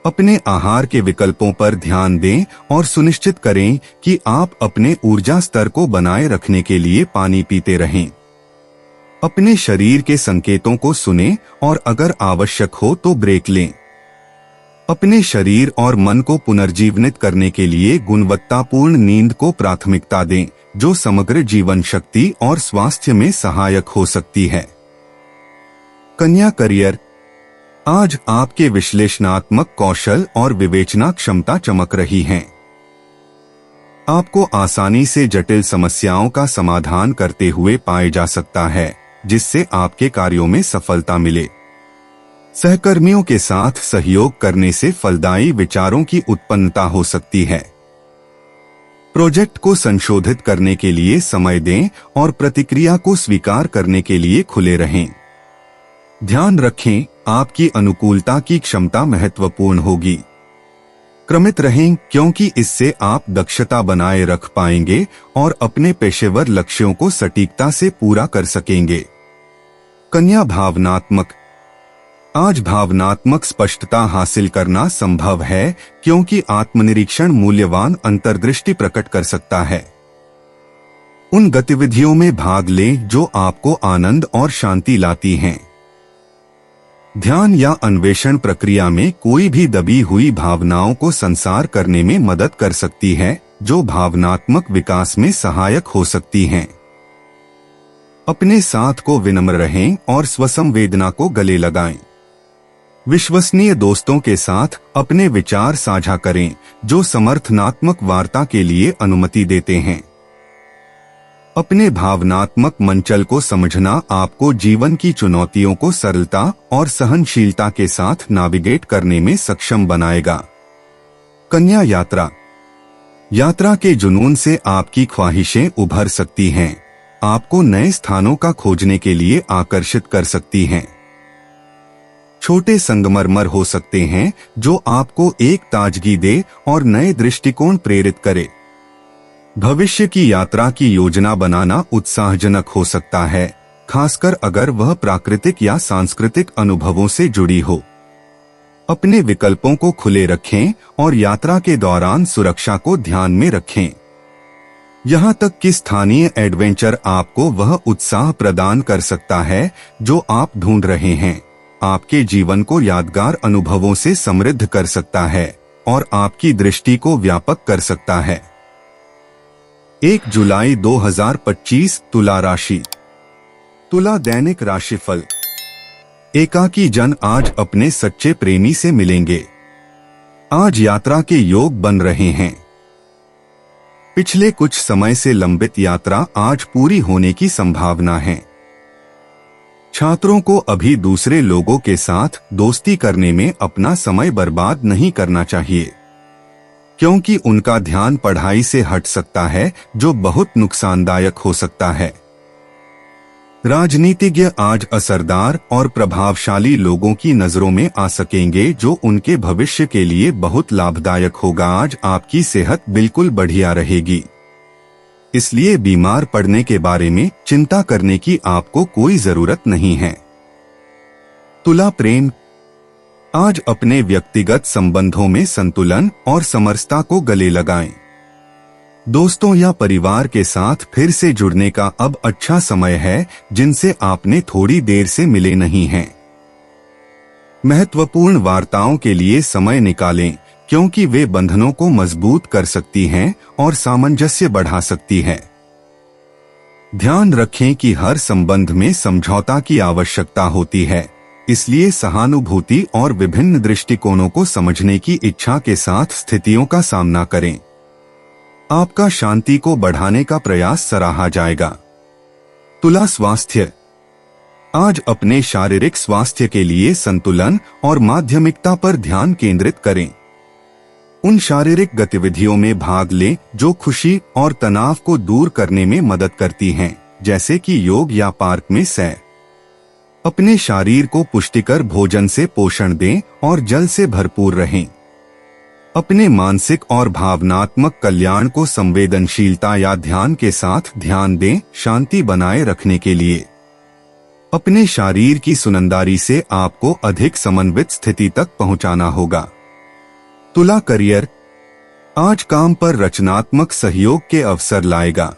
अपने आहार के विकल्पों पर ध्यान दें और सुनिश्चित करें कि आप अपने ऊर्जा स्तर को बनाए रखने के लिए पानी पीते रहें। अपने शरीर के संकेतों को सुनें और अगर आवश्यक हो तो ब्रेक लें। अपने शरीर और मन को पुनर्जीवित करने के लिए गुणवत्तापूर्ण नींद को प्राथमिकता दें, जो समग्र जीवन शक्ति और स्वास्थ्य में सहायक हो सकती है। कन्या करियर, आज आपके विश्लेषणात्मक कौशल और विवेचना क्षमता चमक रही हैं। आपको आसानी से जटिल समस्याओं का समाधान करते हुए पाया जा सकता है, जिससे आपके कार्यों में सफलता मिले। सहकर्मियों के साथ सहयोग करने से फलदायी विचारों की उत्पन्नता हो सकती है। प्रोजेक्ट को संशोधित करने के लिए समय दें और प्रतिक्रिया को स्वीकार करने के लिए खुले रहें। ध्यान रखें, आपकी अनुकूलता की क्षमता महत्वपूर्ण होगी। क्रमित रहें, क्योंकि इससे आप दक्षता बनाए रख पाएंगे और अपने पेशेवर लक्ष्यों को सटीकता से पूरा कर सकेंगे। कन्या भावनात्मक, आज भावनात्मक स्पष्टता हासिल करना संभव है, क्योंकि आत्मनिरीक्षण मूल्यवान अंतर्दृष्टि प्रकट कर सकता है। उन गतिविधियों में भाग लें जो आपको आनंद और शांति लाती हैं। ध्यान या अन्वेषण प्रक्रिया में कोई भी दबी हुई भावनाओं को संसार करने में मदद कर सकती है, जो भावनात्मक विकास में सहायक हो सकती हैं। अपने साथ को विनम्र रहें और स्वसंवेदना को गले लगाएं। विश्वसनीय दोस्तों के साथ अपने विचार साझा करें, जो समर्थनात्मक वार्ता के लिए अनुमति देते हैं। अपने भावनात्मक मंचल को समझना आपको जीवन की चुनौतियों को सरलता और सहनशीलता के साथ नेविगेट करने में सक्षम बनाएगा। कन्या यात्रा, यात्रा के जुनून से आपकी ख्वाहिशें उभर सकती हैं, आपको नए स्थानों का खोजने के लिए आकर्षित कर सकती हैं। छोटे संगमरमर हो सकते हैं जो आपको एक ताजगी दे और नए दृष्टिकोण प्रेरित करे। भविष्य की यात्रा की योजना बनाना उत्साहजनक हो सकता है, खासकर अगर वह प्राकृतिक या सांस्कृतिक अनुभवों से जुड़ी हो। अपने विकल्पों को खुले रखें और यात्रा के दौरान सुरक्षा को ध्यान में रखें। यहाँ तक कि स्थानीय एडवेंचर आपको वह उत्साह प्रदान कर सकता है जो आप ढूंढ रहे हैं, आपके जीवन को यादगार अनुभवों से समृद्ध कर सकता है और आपकी दृष्टि को व्यापक कर सकता है। 1 जुलाई 2025 तुला राशि। तुला दैनिक राशिफल। एकाकी जन आज अपने सच्चे प्रेमी से मिलेंगे। आज यात्रा के योग बन रहे हैं। पिछले कुछ समय से लंबित यात्रा आज पूरी होने की संभावना है। छात्रों को अभी दूसरे लोगों के साथ दोस्ती करने में अपना समय बर्बाद नहीं करना चाहिए, क्योंकि उनका ध्यान पढ़ाई से हट सकता है, जो बहुत नुकसानदायक हो सकता है। राजनीतिज्ञ आज असरदार और प्रभावशाली लोगों की नजरों में आ सकेंगे, जो उनके भविष्य के लिए बहुत लाभदायक होगा। आज आपकी सेहत बिल्कुल बढ़िया रहेगी, इसलिए बीमार पड़ने के बारे में चिंता करने की आपको कोई जरूरत नहीं है। तुला प्रेम। आज अपने व्यक्तिगत संबंधों में संतुलन और समरसता को गले लगाएं। दोस्तों या परिवार के साथ फिर से जुड़ने का अब अच्छा समय है, जिनसे आपने थोड़ी देर से मिले नहीं हैं। महत्वपूर्ण वार्ताओं के लिए समय निकालें, क्योंकि वे बंधनों को मजबूत कर सकती हैं और सामंजस्य बढ़ा सकती हैं। ध्यान रखें कि हर संबंध में समझौता की आवश्यकता होती है, इसलिए सहानुभूति और विभिन्न दृष्टिकोणों को समझने की इच्छा के साथ स्थितियों का सामना करें। आपका शांति को बढ़ाने का प्रयास सराहा जाएगा। तुला स्वास्थ्य। आज अपने शारीरिक स्वास्थ्य के लिए संतुलन और माध्यमिकता पर ध्यान केंद्रित करें। उन शारीरिक गतिविधियों में भाग लें जो खुशी और तनाव को दूर करने में मदद करती हैं, जैसे कि योग या पार्क में सैर। अपने शरीर को पुष्टिकर भोजन से पोषण दें और जल से भरपूर रहें। अपने मानसिक और भावनात्मक कल्याण को संवेदनशीलता या ध्यान के साथ ध्यान दें, शांति बनाए रखने के लिए। अपने शरीर की सुनंदारी से आपको अधिक समन्वित स्थिति तक पहुंचाना होगा। तुला करियर। आज काम पर रचनात्मक सहयोग के अवसर लाएगा।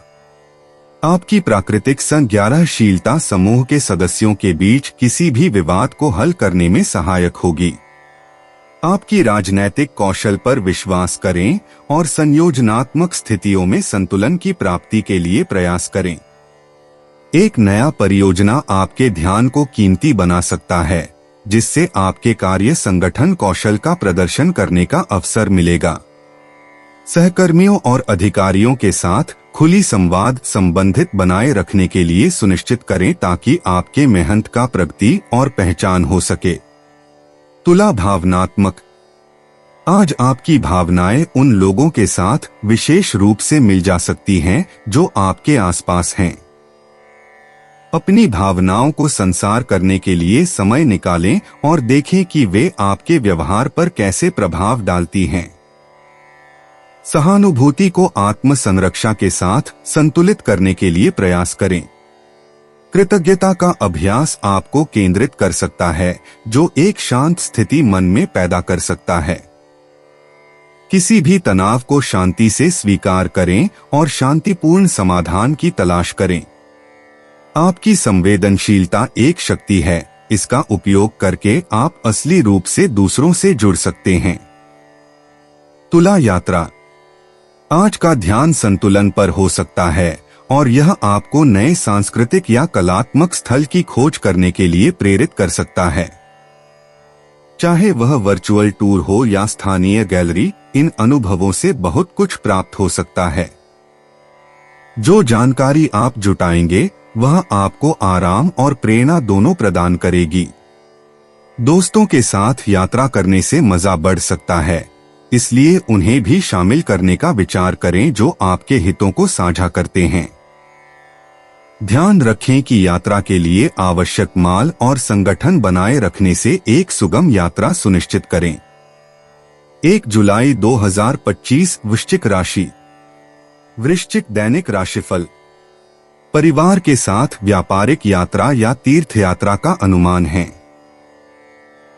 आपकी प्राकृतिक संज्ञानशीलता समूह के सदस्यों के बीच किसी भी विवाद को हल करने में सहायक होगी। आपकी राजनैतिक कौशल पर विश्वास करें और संयोजनात्मक स्थितियों में संतुलन की प्राप्ति के लिए प्रयास करें। एक नया परियोजना आपके ध्यान को कीमती बना सकता है, जिससे आपके कार्य संगठन कौशल का प्रदर्शन करने का अवसर मिलेगा। सहकर्मियों और अधिकारियों के साथ खुली संवाद संबंधित बनाए रखने के लिए सुनिश्चित करें, ताकि आपके मेहनत का प्रगति और पहचान हो सके। तुला भावनात्मक। आज आपकी भावनाएं उन लोगों के साथ विशेष रूप से मिल जा सकती हैं जो आपके आसपास हैं। अपनी भावनाओं को संसार करने के लिए समय निकालें और देखें कि वे आपके व्यवहार पर कैसे प्रभाव डालती हैं। सहानुभूति को आत्म संरक्षा के साथ संतुलित करने के लिए प्रयास करें। कृतज्ञता का अभ्यास आपको केंद्रित कर सकता है, जो एक शांत स्थिति मन में पैदा कर सकता है। किसी भी तनाव को शांति से स्वीकार करें और शांतिपूर्ण समाधान की तलाश करें। आपकी संवेदनशीलता एक शक्ति है, इसका उपयोग करके आप असली रूप से दूसरों से जुड़ सकते हैं। तुला यात्रा। आज का ध्यान संतुलन पर हो सकता है और यह आपको नए सांस्कृतिक या कलात्मक स्थल की खोज करने के लिए प्रेरित कर सकता है। चाहे वह वर्चुअल टूर हो या स्थानीय गैलरी, इन अनुभवों से बहुत कुछ प्राप्त हो सकता है। जो जानकारी आप जुटाएंगे वह आपको आराम और प्रेरणा दोनों प्रदान करेगी। दोस्तों के साथ यात्रा करने से मजा बढ़ सकता है, इसलिए उन्हें भी शामिल करने का विचार करें जो आपके हितों को साझा करते हैं। ध्यान रखें कि यात्रा के लिए आवश्यक माल और संगठन बनाए रखने से एक सुगम यात्रा सुनिश्चित करें। 1 जुलाई 2025 वृश्चिक राशि। वृश्चिक दैनिक राशिफल। परिवार के साथ व्यापारिक यात्रा या तीर्थ यात्रा का अनुमान है।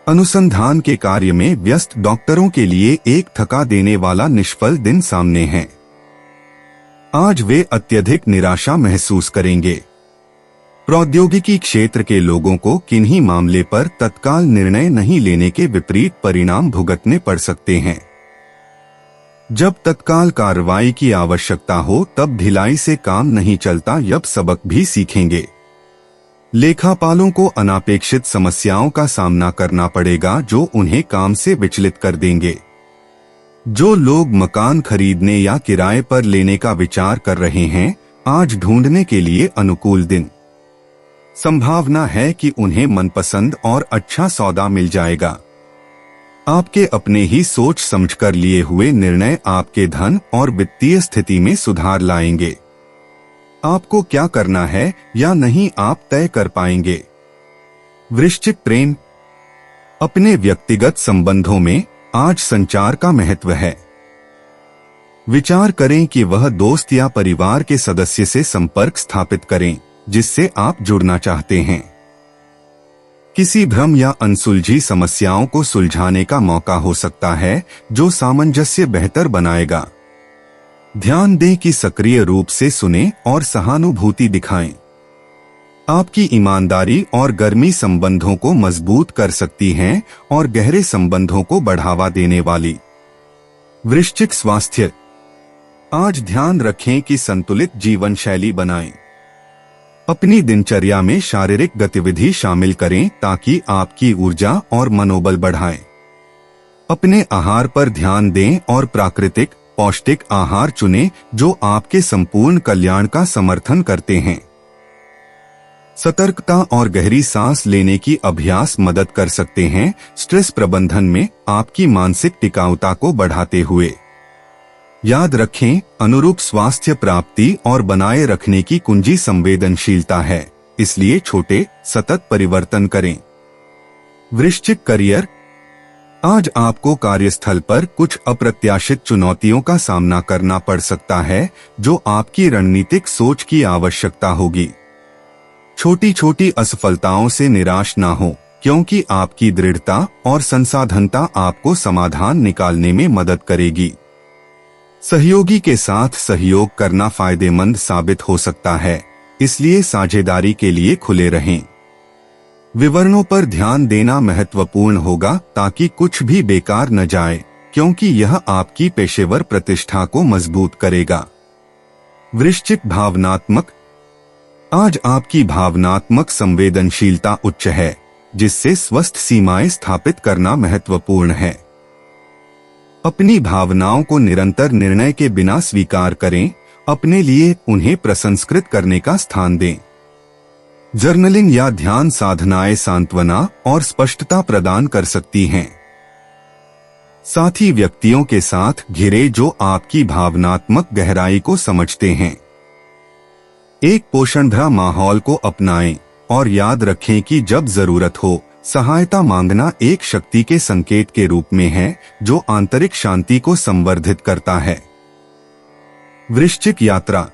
अनुसंधान के कार्य में व्यस्त डॉक्टरों के लिए एक थका देने वाला निष्फल दिन सामने है। आज वे अत्यधिक निराशा महसूस करेंगे। प्रौद्योगिकी क्षेत्र के लोगों को किन्हीं मामले पर तत्काल निर्णय नहीं लेने के विपरीत परिणाम भुगतने पड़ सकते हैं। जब तत्काल कार्रवाई की आवश्यकता हो तब ढिलाई से काम नहीं चलता, यह सबक भी सीखेंगे। लेखापालों को अनापेक्षित समस्याओं का सामना करना पड़ेगा जो उन्हें काम से विचलित कर देंगे। जो लोग मकान खरीदने या किराए पर लेने का विचार कर रहे हैं, आज ढूंढने के लिए अनुकूल दिन। संभावना है कि उन्हें मनपसंद और अच्छा सौदा मिल जाएगा। आपके अपने ही सोच समझकर लिए हुए निर्णय आपके धन और वित्तीय स्थिति में सुधार लाएंगे। आपको क्या करना है या नहीं आप तय कर पाएंगे। वृश्चिक प्रेम। अपने व्यक्तिगत संबंधों में आज संचार का महत्व है। विचार करें कि वह दोस्त या परिवार के सदस्य से संपर्क स्थापित करें जिससे आप जुड़ना चाहते हैं। किसी भ्रम या अनसुलझी समस्याओं को सुलझाने का मौका हो सकता है जो सामंजस्य बेहतर बनाएगा। ध्यान दें कि सक्रिय रूप से सुनें और सहानुभूति दिखाएं। आपकी ईमानदारी और गर्मी संबंधों को मजबूत कर सकती हैं और गहरे संबंधों को बढ़ावा देने वाली। वृश्चिक स्वास्थ्य। आज ध्यान रखें कि संतुलित जीवन शैली बनाएं। अपनी दिनचर्या में शारीरिक गतिविधि शामिल करें ताकि आपकी ऊर्जा और मनोबल बढ़ाएं। अपने आहार पर ध्यान दें और प्राकृतिक पौष्टिक आहार चुनें जो आपके संपूर्ण कल्याण का समर्थन करते हैं। सतर्कता और गहरी सांस लेने की अभ्यास मदद कर सकते हैं स्ट्रेस प्रबंधन में आपकी मानसिक टिकाऊता को बढ़ाते हुए। याद रखें, अनुरूप स्वास्थ्य प्राप्ति और बनाए रखने की कुंजी संवेदनशीलता है, इसलिए छोटे सतत परिवर्तन करें। वृश्चिक करियर। आज आपको कार्यस्थल पर कुछ अप्रत्याशित चुनौतियों का सामना करना पड़ सकता है जो आपकी रणनीतिक सोच की आवश्यकता होगी। छोटी छोटी असफलताओं से निराश ना हो, क्योंकि आपकी दृढ़ता और संसाधनता आपको समाधान निकालने में मदद करेगी। सहयोगी के साथ सहयोग करना फायदेमंद साबित हो सकता है, इसलिए साझेदारी के लिए खुले रहें। विवरणों पर ध्यान देना महत्वपूर्ण होगा ताकि कुछ भी बेकार न जाए, क्योंकि यह आपकी पेशेवर प्रतिष्ठा को मजबूत करेगा। वृश्चिक भावनात्मक। आज आपकी भावनात्मक संवेदनशीलता उच्च है, जिससे स्वस्थ सीमाएं स्थापित करना महत्वपूर्ण है। अपनी भावनाओं को निरंतर निर्णय के बिना स्वीकार करें, अपने लिए उन्हें प्रसंस्कृत करने का स्थान दें। जर्नलिंग या ध्यान साधनाएं सांत्वना और स्पष्टता प्रदान कर सकती हैं। साथी व्यक्तियों के साथ घिरे जो आपकी भावनात्मक गहराई को समझते हैं। एक पोषणभरा माहौल को अपनाएं और याद रखें कि जब जरूरत हो, सहायता मांगना एक शक्ति के संकेत के रूप में है जो आंतरिक शांति को संवर्धित करता है। वृश्चिक यात्रा।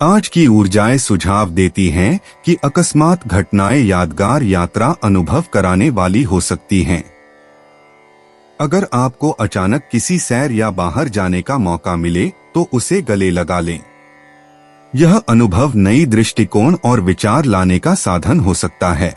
आज की ऊर्जाएं सुझाव देती हैं कि अकस्मात घटनाएं यादगार यात्रा अनुभव कराने वाली हो सकती हैं। अगर आपको अचानक किसी सैर या बाहर जाने का मौका मिले तो उसे गले लगा लें। यह अनुभव नई दृष्टिकोण और विचार लाने का साधन हो सकता है।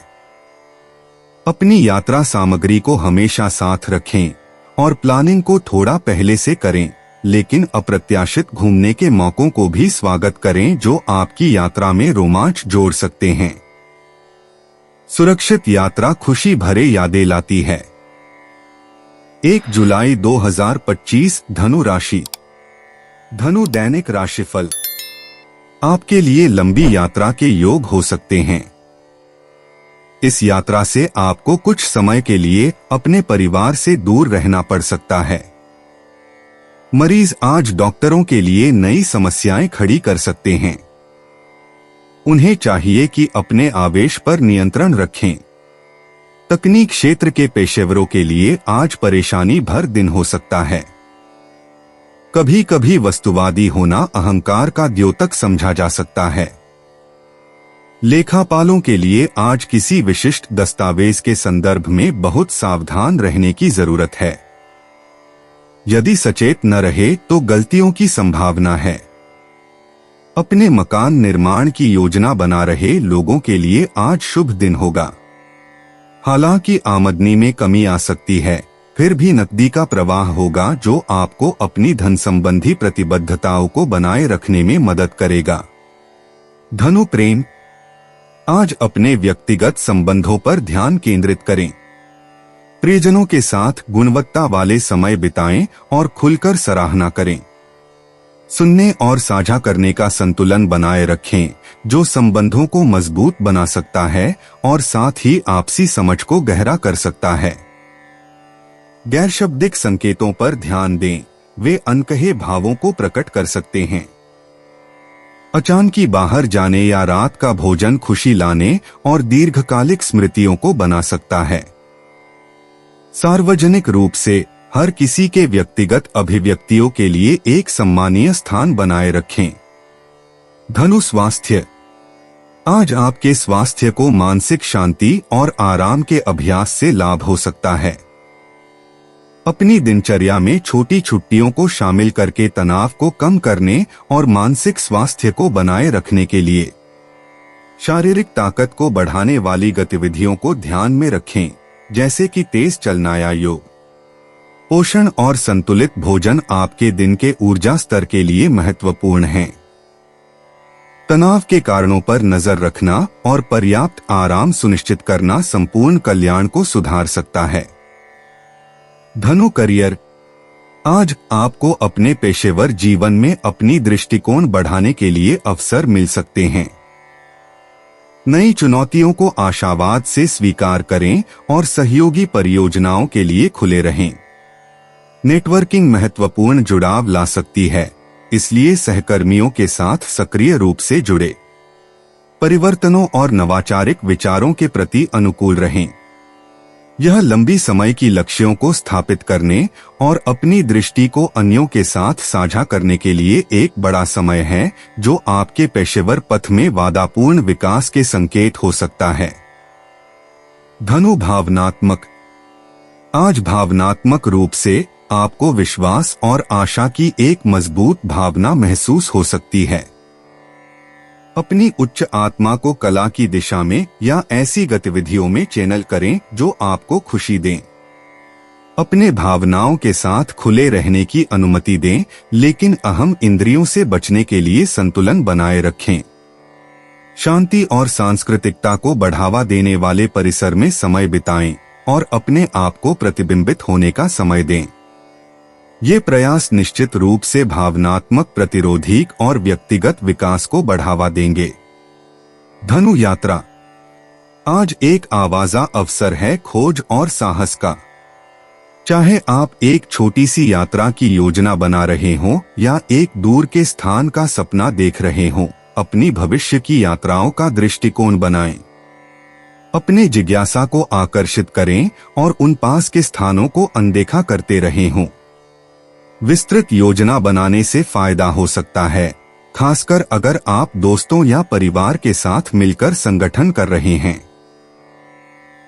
अपनी यात्रा सामग्री को हमेशा साथ रखें और प्लानिंग को थोड़ा पहले से करें, लेकिन अप्रत्याशित घूमने के मौकों को भी स्वागत करें जो आपकी यात्रा में रोमांच जोड़ सकते हैं। सुरक्षित यात्रा खुशी भरे यादें लाती है। 1 जुलाई 2025 धनु राशि। धनु दैनिक राशिफल। आपके लिए लंबी यात्रा के योग हो सकते हैं। इस यात्रा से आपको कुछ समय के लिए अपने परिवार से दूर रहना पड़ सकता है। मरीज आज डॉक्टरों के लिए नई समस्याएं खड़ी कर सकते हैं। उन्हें चाहिए कि अपने आवेश पर नियंत्रण रखें। तकनीक क्षेत्र के पेशेवरों के लिए आज परेशानी भर दिन हो सकता है। कभी कभी वस्तुवादी होना अहंकार का द्योतक समझा जा सकता है। लेखापालों के लिए आज किसी विशिष्ट दस्तावेज के संदर्भ में बहुत सावधान रहने की जरूरत है। यदि सचेत न रहे तो गलतियों की संभावना है। अपने मकान निर्माण की योजना बना रहे लोगों के लिए आज शुभ दिन होगा। हालांकि आमदनी में कमी आ सकती है, फिर भी नकदी का प्रवाह होगा जो आपको अपनी धन संबंधी प्रतिबद्धताओं को बनाए रखने में मदद करेगा। धनु प्रेम। आज अपने व्यक्तिगत संबंधों पर ध्यान केंद्रित करें। प्रियजनों के साथ गुणवत्ता वाले समय बिताएं और खुलकर सराहना करें। सुनने और साझा करने का संतुलन बनाए रखें जो संबंधों को मजबूत बना सकता है और साथ ही आपसी समझ को गहरा कर सकता है। गैर शब्दिक संकेतों पर ध्यान दें, वे अनकहे भावों को प्रकट कर सकते हैं। अचानकी बाहर जाने या रात का भोजन खुशी लाने और दीर्घकालिक स्मृतियों को बना सकता है। सार्वजनिक रूप से हर किसी के व्यक्तिगत अभिव्यक्तियों के लिए एक सम्मानीय स्थान बनाए रखें। धनु स्वास्थ्य। आज आपके स्वास्थ्य को मानसिक शांति और आराम के अभ्यास से लाभ हो सकता है। अपनी दिनचर्या में छोटी छुट्टियों को शामिल करके तनाव को कम करने और मानसिक स्वास्थ्य को बनाए रखने के लिए शारीरिक ताकत को बढ़ाने वाली गतिविधियों को ध्यान में रखें, जैसे कि तेज चलना या योग। पोषण और संतुलित भोजन आपके दिन के ऊर्जा स्तर के लिए महत्वपूर्ण हैं। तनाव के कारणों पर नजर रखना और पर्याप्त आराम सुनिश्चित करना संपूर्ण कल्याण को सुधार सकता है। धनु करियर। आज आपको अपने पेशेवर जीवन में अपनी दृष्टिकोण बढ़ाने के लिए अवसर मिल सकते हैं। नई चुनौतियों को आशावाद से स्वीकार करें और सहयोगी परियोजनाओं के लिए खुले रहें। नेटवर्किंग महत्वपूर्ण जुड़ाव ला सकती है, इसलिए सहकर्मियों के साथ सक्रिय रूप से जुड़े। परिवर्तनों और नवाचारिक विचारों के प्रति अनुकूल रहें। यह लंबी समय की लक्ष्यों को स्थापित करने और अपनी दृष्टि को अन्यों के साथ साझा करने के लिए एक बड़ा समय है, जो आपके पेशेवर पथ में वादापूर्ण विकास के संकेत हो सकता है। धनु भावनात्मक। आज भावनात्मक रूप से आपको विश्वास और आशा की एक मजबूत भावना महसूस हो सकती है। अपनी उच्च आत्मा को कला की दिशा में या ऐसी गतिविधियों में चैनल करें जो आपको खुशी दें। अपने भावनाओं के साथ खुले रहने की अनुमति दें, लेकिन अहम इंद्रियों से बचने के लिए संतुलन बनाए रखें। शांति और सांस्कृतिकता को बढ़ावा देने वाले परिसर में समय बिताएं और अपने आप को प्रतिबिंबित होने का समय दें। ये प्रयास निश्चित रूप से भावनात्मक प्रतिरोधी और व्यक्तिगत विकास को बढ़ावा देंगे। धनु यात्रा। आज एक आवाजा अवसर है खोज और साहस का। चाहे आप एक छोटी सी यात्रा की योजना बना रहे हों या एक दूर के स्थान का सपना देख रहे हों, अपनी भविष्य की यात्राओं का दृष्टिकोण बनाएं। अपने जिज्ञासा को आकर्षित करें और उन पास के स्थानों को अनदेखा करते रहे हों। विस्तृत योजना बनाने से फायदा हो सकता है, खासकर अगर आप दोस्तों या परिवार के साथ मिलकर संगठन कर रहे हैं।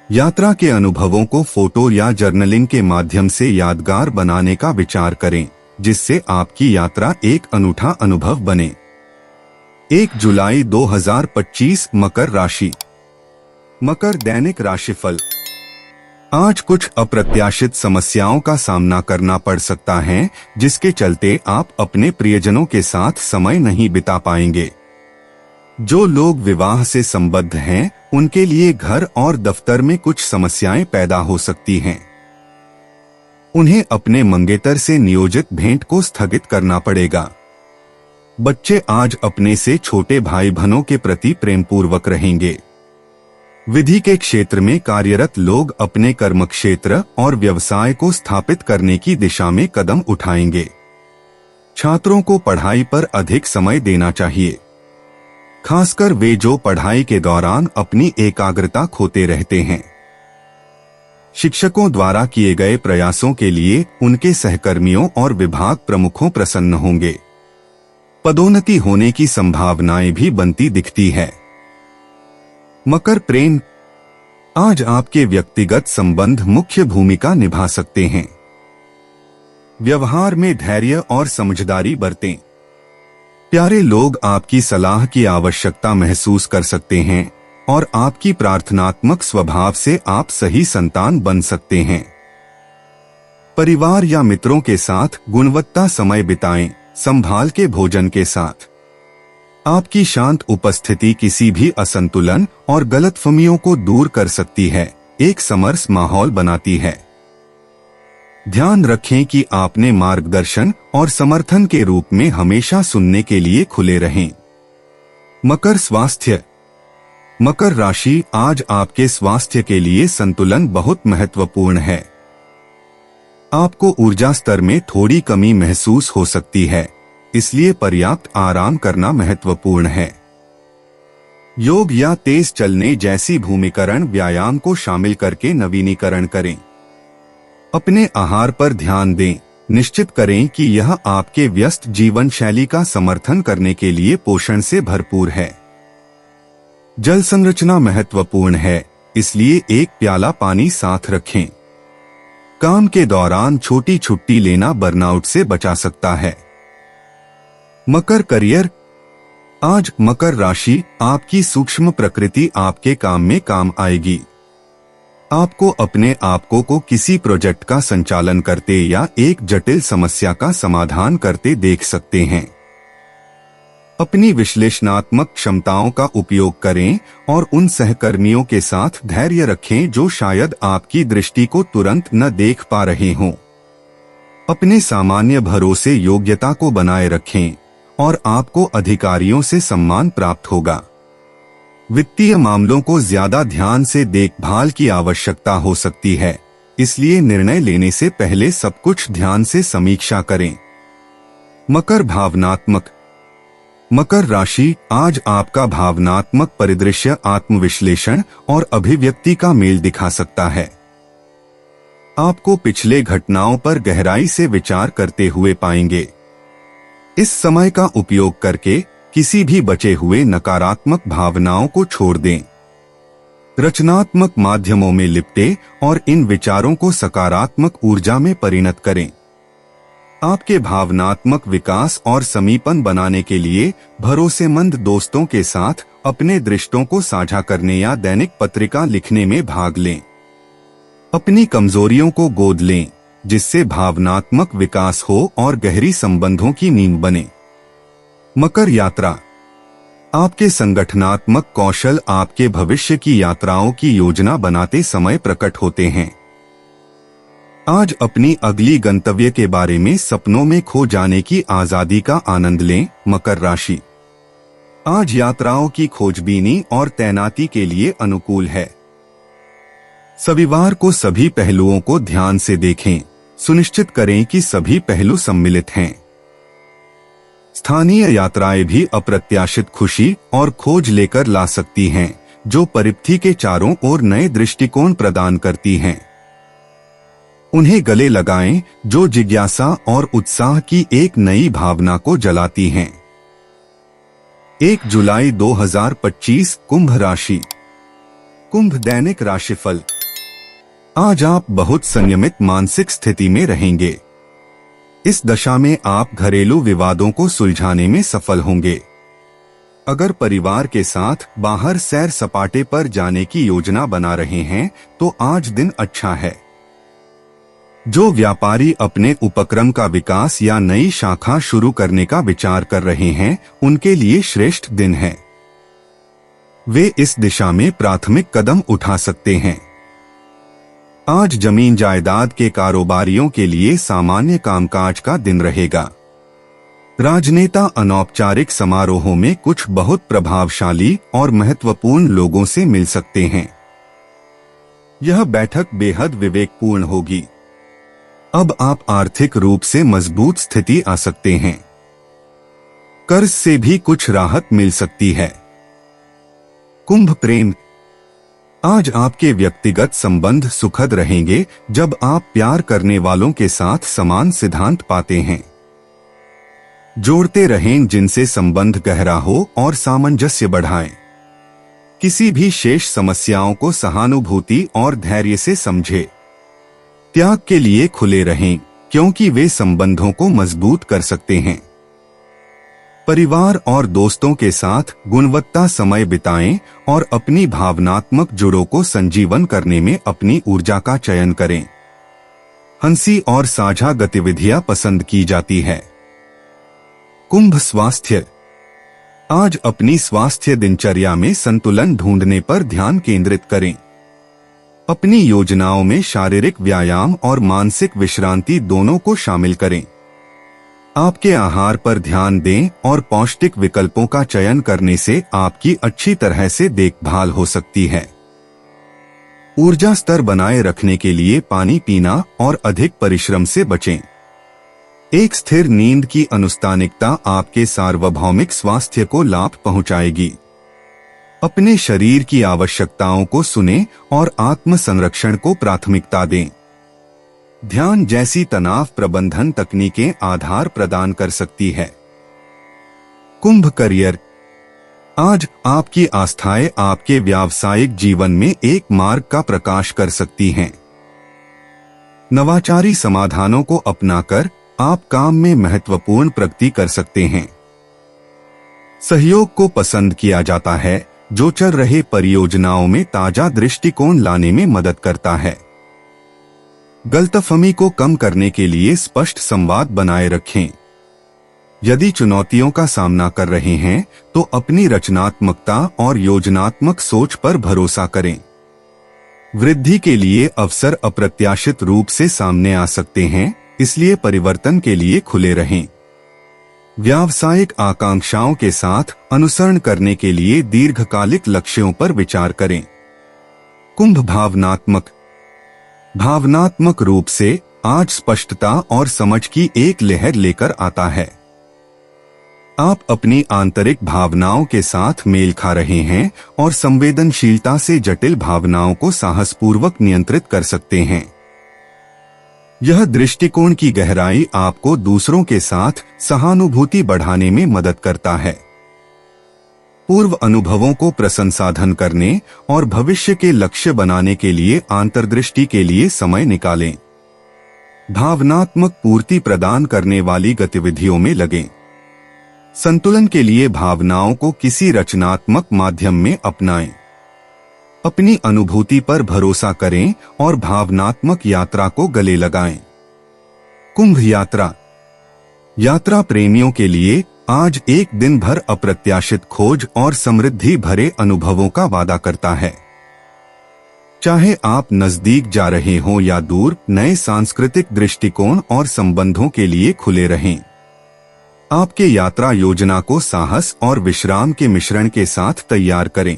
यात्रा के अनुभवों को फोटो या जर्नलिंग के माध्यम से यादगार बनाने का विचार करें, जिससे आपकी यात्रा एक अनूठा अनुभव बने। 1 जुलाई 2025 मकर राशि। मकर दैनिक राशिफल। आज कुछ अप्रत्याशित समस्याओं का सामना करना पड़ सकता है, जिसके चलते आप अपने प्रियजनों के साथ समय नहीं बिता पाएंगे। जो लोग विवाह से संबद्ध हैं, उनके लिए घर और दफ्तर में कुछ समस्याएं पैदा हो सकती हैं। उन्हें अपने मंगेतर से नियोजित भेंट को स्थगित करना पड़ेगा। बच्चे आज अपने से छोटे भाई बहनों के प्रति प्रेमपूर्वक रहेंगे। विधि के क्षेत्र में कार्यरत लोग अपने कर्म क्षेत्र और व्यवसाय को स्थापित करने की दिशा में कदम उठाएंगे। छात्रों को पढ़ाई पर अधिक समय देना चाहिए, खासकर वे जो पढ़ाई के दौरान अपनी एकाग्रता खोते रहते हैं। शिक्षकों द्वारा किए गए प्रयासों के लिए उनके सहकर्मियों और विभाग प्रमुखों प्रसन्न होंगे। पदोन्नति होने की संभावनाएं भी बनती दिखती है। मकर प्रेम। आज आपके व्यक्तिगत संबंध मुख्य भूमिका निभा सकते हैं। व्यवहार में धैर्य और समझदारी बरतें। प्यारे लोग आपकी सलाह की आवश्यकता महसूस कर सकते हैं और आपकी प्रार्थनात्मक स्वभाव से आप सही संतान बन सकते हैं। परिवार या मित्रों के साथ गुणवत्ता समय बिताएं, संभाल के भोजन के साथ। आपकी शांत उपस्थिति किसी भी असंतुलन और गलतफहमियों को दूर कर सकती है, एक समरस माहौल बनाती है। ध्यान रखें कि आपने मार्गदर्शन और समर्थन के रूप में हमेशा सुनने के लिए खुले रहें। मकर स्वास्थ्य। मकर राशि। आज आपके स्वास्थ्य के लिए संतुलन बहुत महत्वपूर्ण है। आपको ऊर्जा स्तर में थोड़ी कमी महसूस हो सकती है, इसलिए पर्याप्त आराम करना महत्वपूर्ण है। योग या तेज चलने जैसी भूमिकरण व्यायाम को शामिल करके नवीनीकरण करें। अपने आहार पर ध्यान दें, निश्चित करें कि यह आपके व्यस्त जीवन शैली का समर्थन करने के लिए पोषण से भरपूर है। जल संरचना महत्वपूर्ण है, इसलिए एक प्याला पानी साथ रखें। काम के दौरान छोटी छुट्टी लेना बर्नआउट से बचा सकता है। मकर करियर। आज मकर राशि, आपकी सूक्ष्म प्रकृति आपके काम में काम आएगी। आपको अपने आपको को किसी प्रोजेक्ट का संचालन करते या एक जटिल समस्या का समाधान करते देख सकते हैं। अपनी विश्लेषणात्मक क्षमताओं का उपयोग करें और उन सहकर्मियों के साथ धैर्य रखें जो शायद आपकी दृष्टि को तुरंत न देख पा रहे हों। अपने सामान्य भरोसे योग्यता को बनाए रखें और आपको अधिकारियों से सम्मान प्राप्त होगा। वित्तीय मामलों को ज्यादा ध्यान से देखभाल की आवश्यकता हो सकती है, इसलिए निर्णय लेने से पहले सब कुछ ध्यान से समीक्षा करें। मकर भावनात्मक। मकर राशि, आज आपका भावनात्मक परिदृश्य आत्मविश्लेषण और अभिव्यक्ति का मेल दिखा सकता है। आपको पिछले घटनाओं पर गहराई से विचार करते हुए पाएंगे। इस समय का उपयोग करके किसी भी बचे हुए नकारात्मक भावनाओं को छोड़ दें। रचनात्मक माध्यमों में लिपटे और इन विचारों को सकारात्मक ऊर्जा में परिणत करें। आपके भावनात्मक विकास और समीपन बनाने के लिए भरोसेमंद दोस्तों के साथ अपने दृष्टों को साझा करने या दैनिक पत्रिका लिखने में भाग लें। अपनी कमजोरियों को गोद लें, जिससे भावनात्मक विकास हो और गहरी संबंधों की नींव बने। मकर यात्रा। आपके संगठनात्मक कौशल आपके भविष्य की यात्राओं की योजना बनाते समय प्रकट होते हैं। आज अपनी अगली गंतव्य के बारे में सपनों में खो जाने की आजादी का आनंद लें। मकर राशि, आज यात्राओं की खोजबीनी और तैनाती के लिए अनुकूल है। रविवार को सभी पहलुओं को ध्यान से देखें, सुनिश्चित करें कि सभी पहलू सम्मिलित हैं। स्थानीय यात्राएं भी अप्रत्याशित खुशी और खोज लेकर ला सकती हैं, जो परिप्थी के चारों ओर नए दृष्टिकोण प्रदान करती हैं। उन्हें गले लगाएं, जो जिज्ञासा और उत्साह की एक नई भावना को जलाती हैं। 1 जुलाई 2025 कुंभ राशि। कुंभ दैनिक राशिफल। आज आप बहुत संयमित मानसिक स्थिति में रहेंगे। इस दशा में आप घरेलू विवादों को सुलझाने में सफल होंगे। अगर परिवार के साथ बाहर सैर सपाटे पर जाने की योजना बना रहे हैं तो आज दिन अच्छा है। जो व्यापारी अपने उपक्रम का विकास या नई शाखा शुरू करने का विचार कर रहे हैं, उनके लिए श्रेष्ठ दिन है। वे इस दिशा में प्राथमिक कदम उठा सकते हैं। आज जमीन जायदाद के कारोबारियों के लिए सामान्य कामकाज का दिन रहेगा। राजनेता अनौपचारिक समारोहों में कुछ बहुत प्रभावशाली और महत्वपूर्ण लोगों से मिल सकते हैं। यह बैठक बेहद विवेकपूर्ण होगी। अब आप आर्थिक रूप से मजबूत स्थिति आ सकते हैं। कर्ज से भी कुछ राहत मिल सकती है। कुंभ प्रेम। आज आपके व्यक्तिगत संबंध सुखद रहेंगे जब आप प्यार करने वालों के साथ समान सिद्धांत पाते हैं। जोड़ते रहें जिनसे संबंध गहरा हो और सामंजस्य बढ़ाएं। किसी भी शेष समस्याओं को सहानुभूति और धैर्य से समझें। त्याग के लिए खुले रहें, क्योंकि वे संबंधों को मजबूत कर सकते हैं। परिवार और दोस्तों के साथ गुणवत्ता समय बिताएं और अपनी भावनात्मक जुड़ों को संजीवन करने में अपनी ऊर्जा का चयन करें। हंसी और साझा गतिविधियां पसंद की जाती है। कुंभ स्वास्थ्य। आज अपनी स्वास्थ्य दिनचर्या में संतुलन ढूंढने पर ध्यान केंद्रित करें। अपनी योजनाओं में शारीरिक व्यायाम और मानसिक विश्रांति दोनों को शामिल करें। आपके आहार पर ध्यान दें और पौष्टिक विकल्पों का चयन करने से आपकी अच्छी तरह से देखभाल हो सकती है। ऊर्जा स्तर बनाए रखने के लिए पानी पीना और अधिक परिश्रम से बचें। एक स्थिर नींद की अनुस्तानिकता आपके सार्वभौमिक स्वास्थ्य को लाभ पहुंचाएगी। अपने शरीर की आवश्यकताओं को सुनें और आत्म संरक्षण को प्राथमिकता दें। ध्यान जैसी तनाव प्रबंधन तकनीकें आधार प्रदान कर सकती है। कुंभ करियर। आज आपकी आस्थाएं आपके व्यावसायिक जीवन में एक मार्ग का प्रकाश कर सकती हैं। नवाचारी समाधानों को अपनाकर आप काम में महत्वपूर्ण प्रगति कर सकते हैं। सहयोग को पसंद किया जाता है, जो चल रहे परियोजनाओं में ताजा दृष्टिकोण लाने में मदद करता है। गलतफहमी को कम करने के लिए स्पष्ट संवाद बनाए रखें। यदि चुनौतियों का सामना कर रहे हैं तो अपनी रचनात्मकता और योजनात्मक सोच पर भरोसा करें। वृद्धि के लिए अवसर अप्रत्याशित रूप से सामने आ सकते हैं, इसलिए परिवर्तन के लिए खुले रहें। व्यावसायिक आकांक्षाओं के साथ अनुसरण करने के लिए दीर्घकालिक लक्ष्यों पर विचार करें। कुंभ भावनात्मक रूप से आज स्पष्टता और समझ की एक लहर लेकर आता है। आप अपनी आंतरिक भावनाओं के साथ मेल खा रहे हैं और संवेदनशीलता से जटिल भावनाओं को साहसपूर्वक नियंत्रित कर सकते हैं। यह दृष्टिकोण की गहराई आपको दूसरों के साथ सहानुभूति बढ़ाने में मदद करता है। पूर्व अनुभवों को प्रसंसाधन करने और भविष्य के लक्ष्य बनाने के लिए अंतर्दृष्टि के लिए समय निकालें। भावनात्मक पूर्ति प्रदान करने वाली गतिविधियों में लगें। संतुलन के लिए भावनाओं को किसी रचनात्मक माध्यम में अपनाएं। अपनी अनुभूति पर भरोसा करें और भावनात्मक यात्रा को गले लगाएं। कुंभ यात्रा प्रेमियों के लिए आज एक दिन भर अप्रत्याशित खोज और समृद्धि भरे अनुभवों का वादा करता है। चाहे आप नजदीक जा रहे हों या दूर, नए सांस्कृतिक दृष्टिकोण और संबंधों के लिए खुले रहें। आपके यात्रा योजना को साहस और विश्राम के मिश्रण के साथ तैयार करें।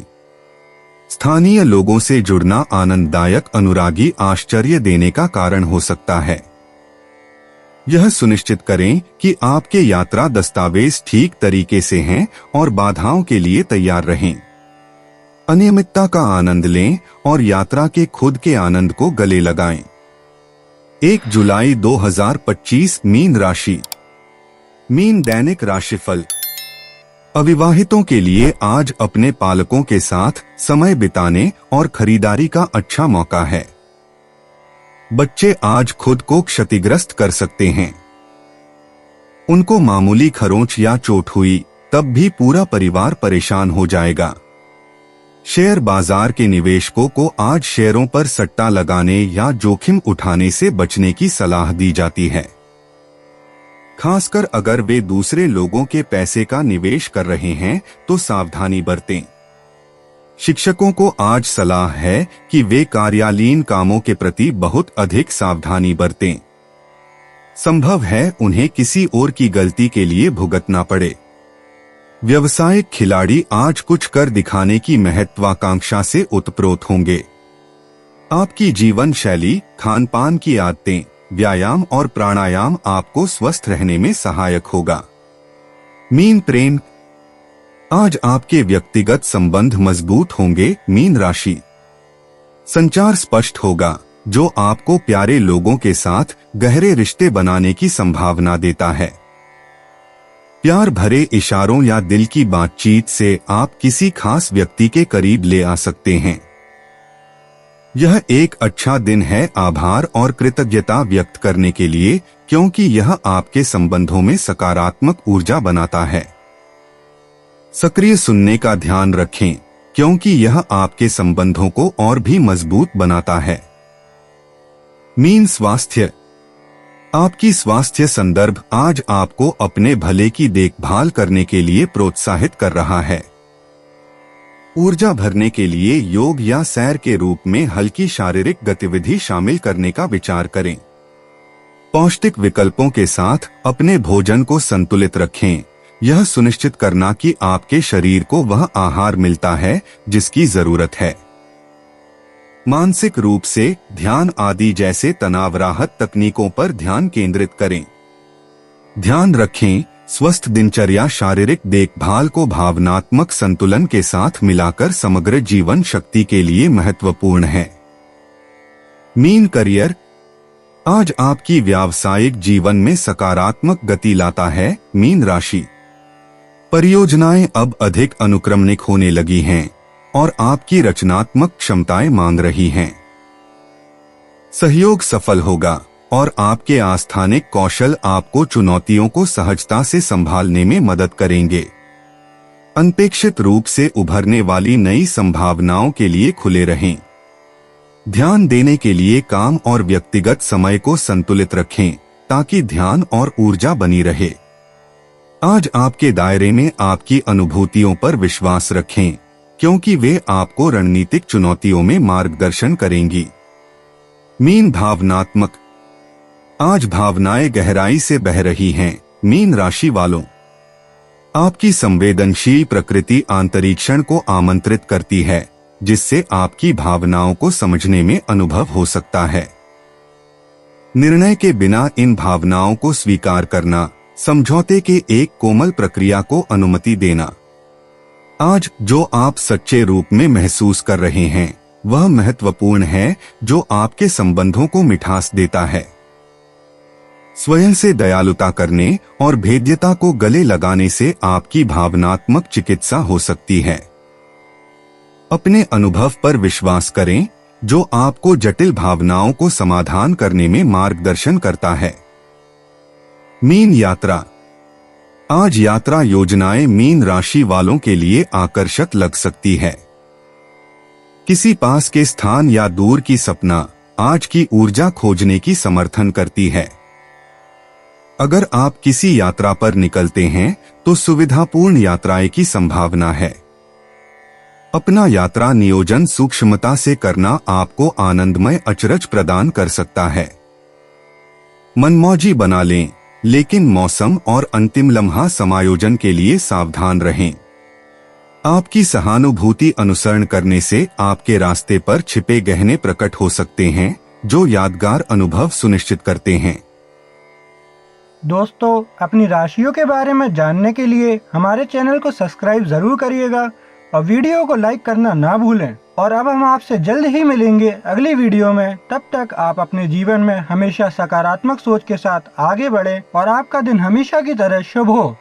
स्थानीय लोगों से जुड़ना आनंददायक, अनुरागी, आश्चर्य देने का कारण हो सकता है। यह सुनिश्चित करें कि आपके यात्रा दस्तावेज ठीक तरीके से हैं और बाधाओं के लिए तैयार रहें। अनियमितता का आनंद लें और यात्रा के खुद के आनंद को गले लगाएं। 1 जुलाई 2025 मीन राशि। मीन दैनिक राशिफल। अविवाहितों के लिए आज अपने पालकों के साथ समय बिताने और खरीदारी का अच्छा मौका है। बच्चे आज खुद को क्षतिग्रस्त कर सकते हैं। उनको मामूली खरोंच या चोट हुई तब भी पूरा परिवार परेशान हो जाएगा। शेयर बाजार के निवेशकों को आज शेयरों पर सट्टा लगाने या जोखिम उठाने से बचने की सलाह दी जाती है, खासकर अगर वे दूसरे लोगों के पैसे का निवेश कर रहे हैं तो सावधानी बरतें। शिक्षकों को आज सलाह है कि वे कार्यालयीन कामों के प्रति बहुत अधिक सावधानी बरतें। संभव है उन्हें किसी और की गलती के लिए भुगतना पड़े। व्यवसायिक खिलाड़ी आज कुछ कर दिखाने की महत्वाकांक्षा से उत्प्रोत होंगे। आपकी जीवन शैली, खान पान की आदतें, व्यायाम और प्राणायाम आपको स्वस्थ रहने में सहायक होगा। मीन प्रेम। आज आपके व्यक्तिगत संबंध मजबूत होंगे। मीन राशि। संचार स्पष्ट होगा, जो आपको प्यारे लोगों के साथ गहरे रिश्ते बनाने की संभावना देता है। प्यार भरे इशारों या दिल की बातचीत से आप किसी खास व्यक्ति के करीब ले आ सकते हैं। यह एक अच्छा दिन है आभार और कृतज्ञता व्यक्त करने के लिए, क्योंकि यह आपके संबंधों में सकारात्मक ऊर्जा बनाता है। सक्रिय सुनने का ध्यान रखें, क्योंकि यह आपके संबंधों को और भी मजबूत बनाता है। मीन स्वास्थ्य। आपकी स्वास्थ्य संदर्भ आज आपको अपने भले की देखभाल करने के लिए प्रोत्साहित कर रहा है। ऊर्जा भरने के लिए योग या सैर के रूप में हल्की शारीरिक गतिविधि शामिल करने का विचार करें। पौष्टिक विकल्पों के साथ अपने भोजन को संतुलित रखें। यह सुनिश्चित करना कि आपके शरीर को वह आहार मिलता है जिसकी जरूरत है। मानसिक रूप से ध्यान आदि जैसे तनाव राहत तकनीकों पर ध्यान केंद्रित करें। ध्यान रखें, स्वस्थ दिनचर्या शारीरिक देखभाल को भावनात्मक संतुलन के साथ मिलाकर समग्र जीवन शक्ति के लिए महत्वपूर्ण है। Mean career. आज आपकी व्यावसायिक जीवन में सकारात्मक गति लाता है। मीन राशि। परियोजनाएं अब अधिक अनुक्रमणिक होने लगी हैं और आपकी रचनात्मक क्षमताएं मांग रही हैं। सहयोग सफल होगा और आपके आस्थानिक कौशल आपको चुनौतियों को सहजता से संभालने में मदद करेंगे। अनपेक्षित रूप से उभरने वाली नई संभावनाओं के लिए खुले रहें। ध्यान देने के लिए काम और व्यक्तिगत समय को संतुलित रखें ताकि ध्यान और ऊर्जा बनी रहे। आज आपके दायरे में आपकी अनुभूतियों पर विश्वास रखें क्योंकि वे आपको रणनीतिक चुनौतियों में मार्गदर्शन करेंगी। मीन भावनात्मक। आज भावनाएं गहराई से बह रही हैं। मीन राशि वालों, आपकी संवेदनशील प्रकृति आंतरिक्षण को आमंत्रित करती है जिससे आपकी भावनाओं को समझने में अनुभव हो सकता है। निर्णय के बिना इन भावनाओं को स्वीकार करना, समझौते के एक कोमल प्रक्रिया को अनुमति देना। आज जो आप सच्चे रूप में महसूस कर रहे हैं वह महत्वपूर्ण है, जो आपके संबंधों को मिठास देता है। स्वयं से दयालुता करने और भेद्यता को गले लगाने से आपकी भावनात्मक चिकित्सा हो सकती है। अपने अनुभव पर विश्वास करें जो आपको जटिल भावनाओं को समाधान करने में मार्गदर्शन करता है। मीन यात्रा। आज यात्रा योजनाएं मीन राशि वालों के लिए आकर्षक लग सकती है। किसी पास के स्थान या दूर की सपना आज की ऊर्जा खोजने की समर्थन करती है। अगर आप किसी यात्रा पर निकलते हैं तो सुविधापूर्ण यात्राएं की संभावना है। अपना यात्रा नियोजन सूक्ष्मता से करना आपको आनंदमय अचरज प्रदान कर सकता है। मनमौजी बना लें, लेकिन मौसम और अंतिम लम्हा समायोजन के लिए सावधान रहें। आपकी सहानुभूति अनुसरण करने से आपके रास्ते पर छिपे गहने प्रकट हो सकते हैं जो यादगार अनुभव सुनिश्चित करते हैं। दोस्तों, अपनी राशियों के बारे में जानने के लिए हमारे चैनल को सब्सक्राइब जरूर करिएगा और वीडियो को लाइक करना ना भूलें। और अब हम आपसे जल्द ही मिलेंगे अगली वीडियो में। तब तक आप अपने जीवन में हमेशा सकारात्मक सोच के साथ आगे बढ़ें और आपका दिन हमेशा की तरह शुभ हो।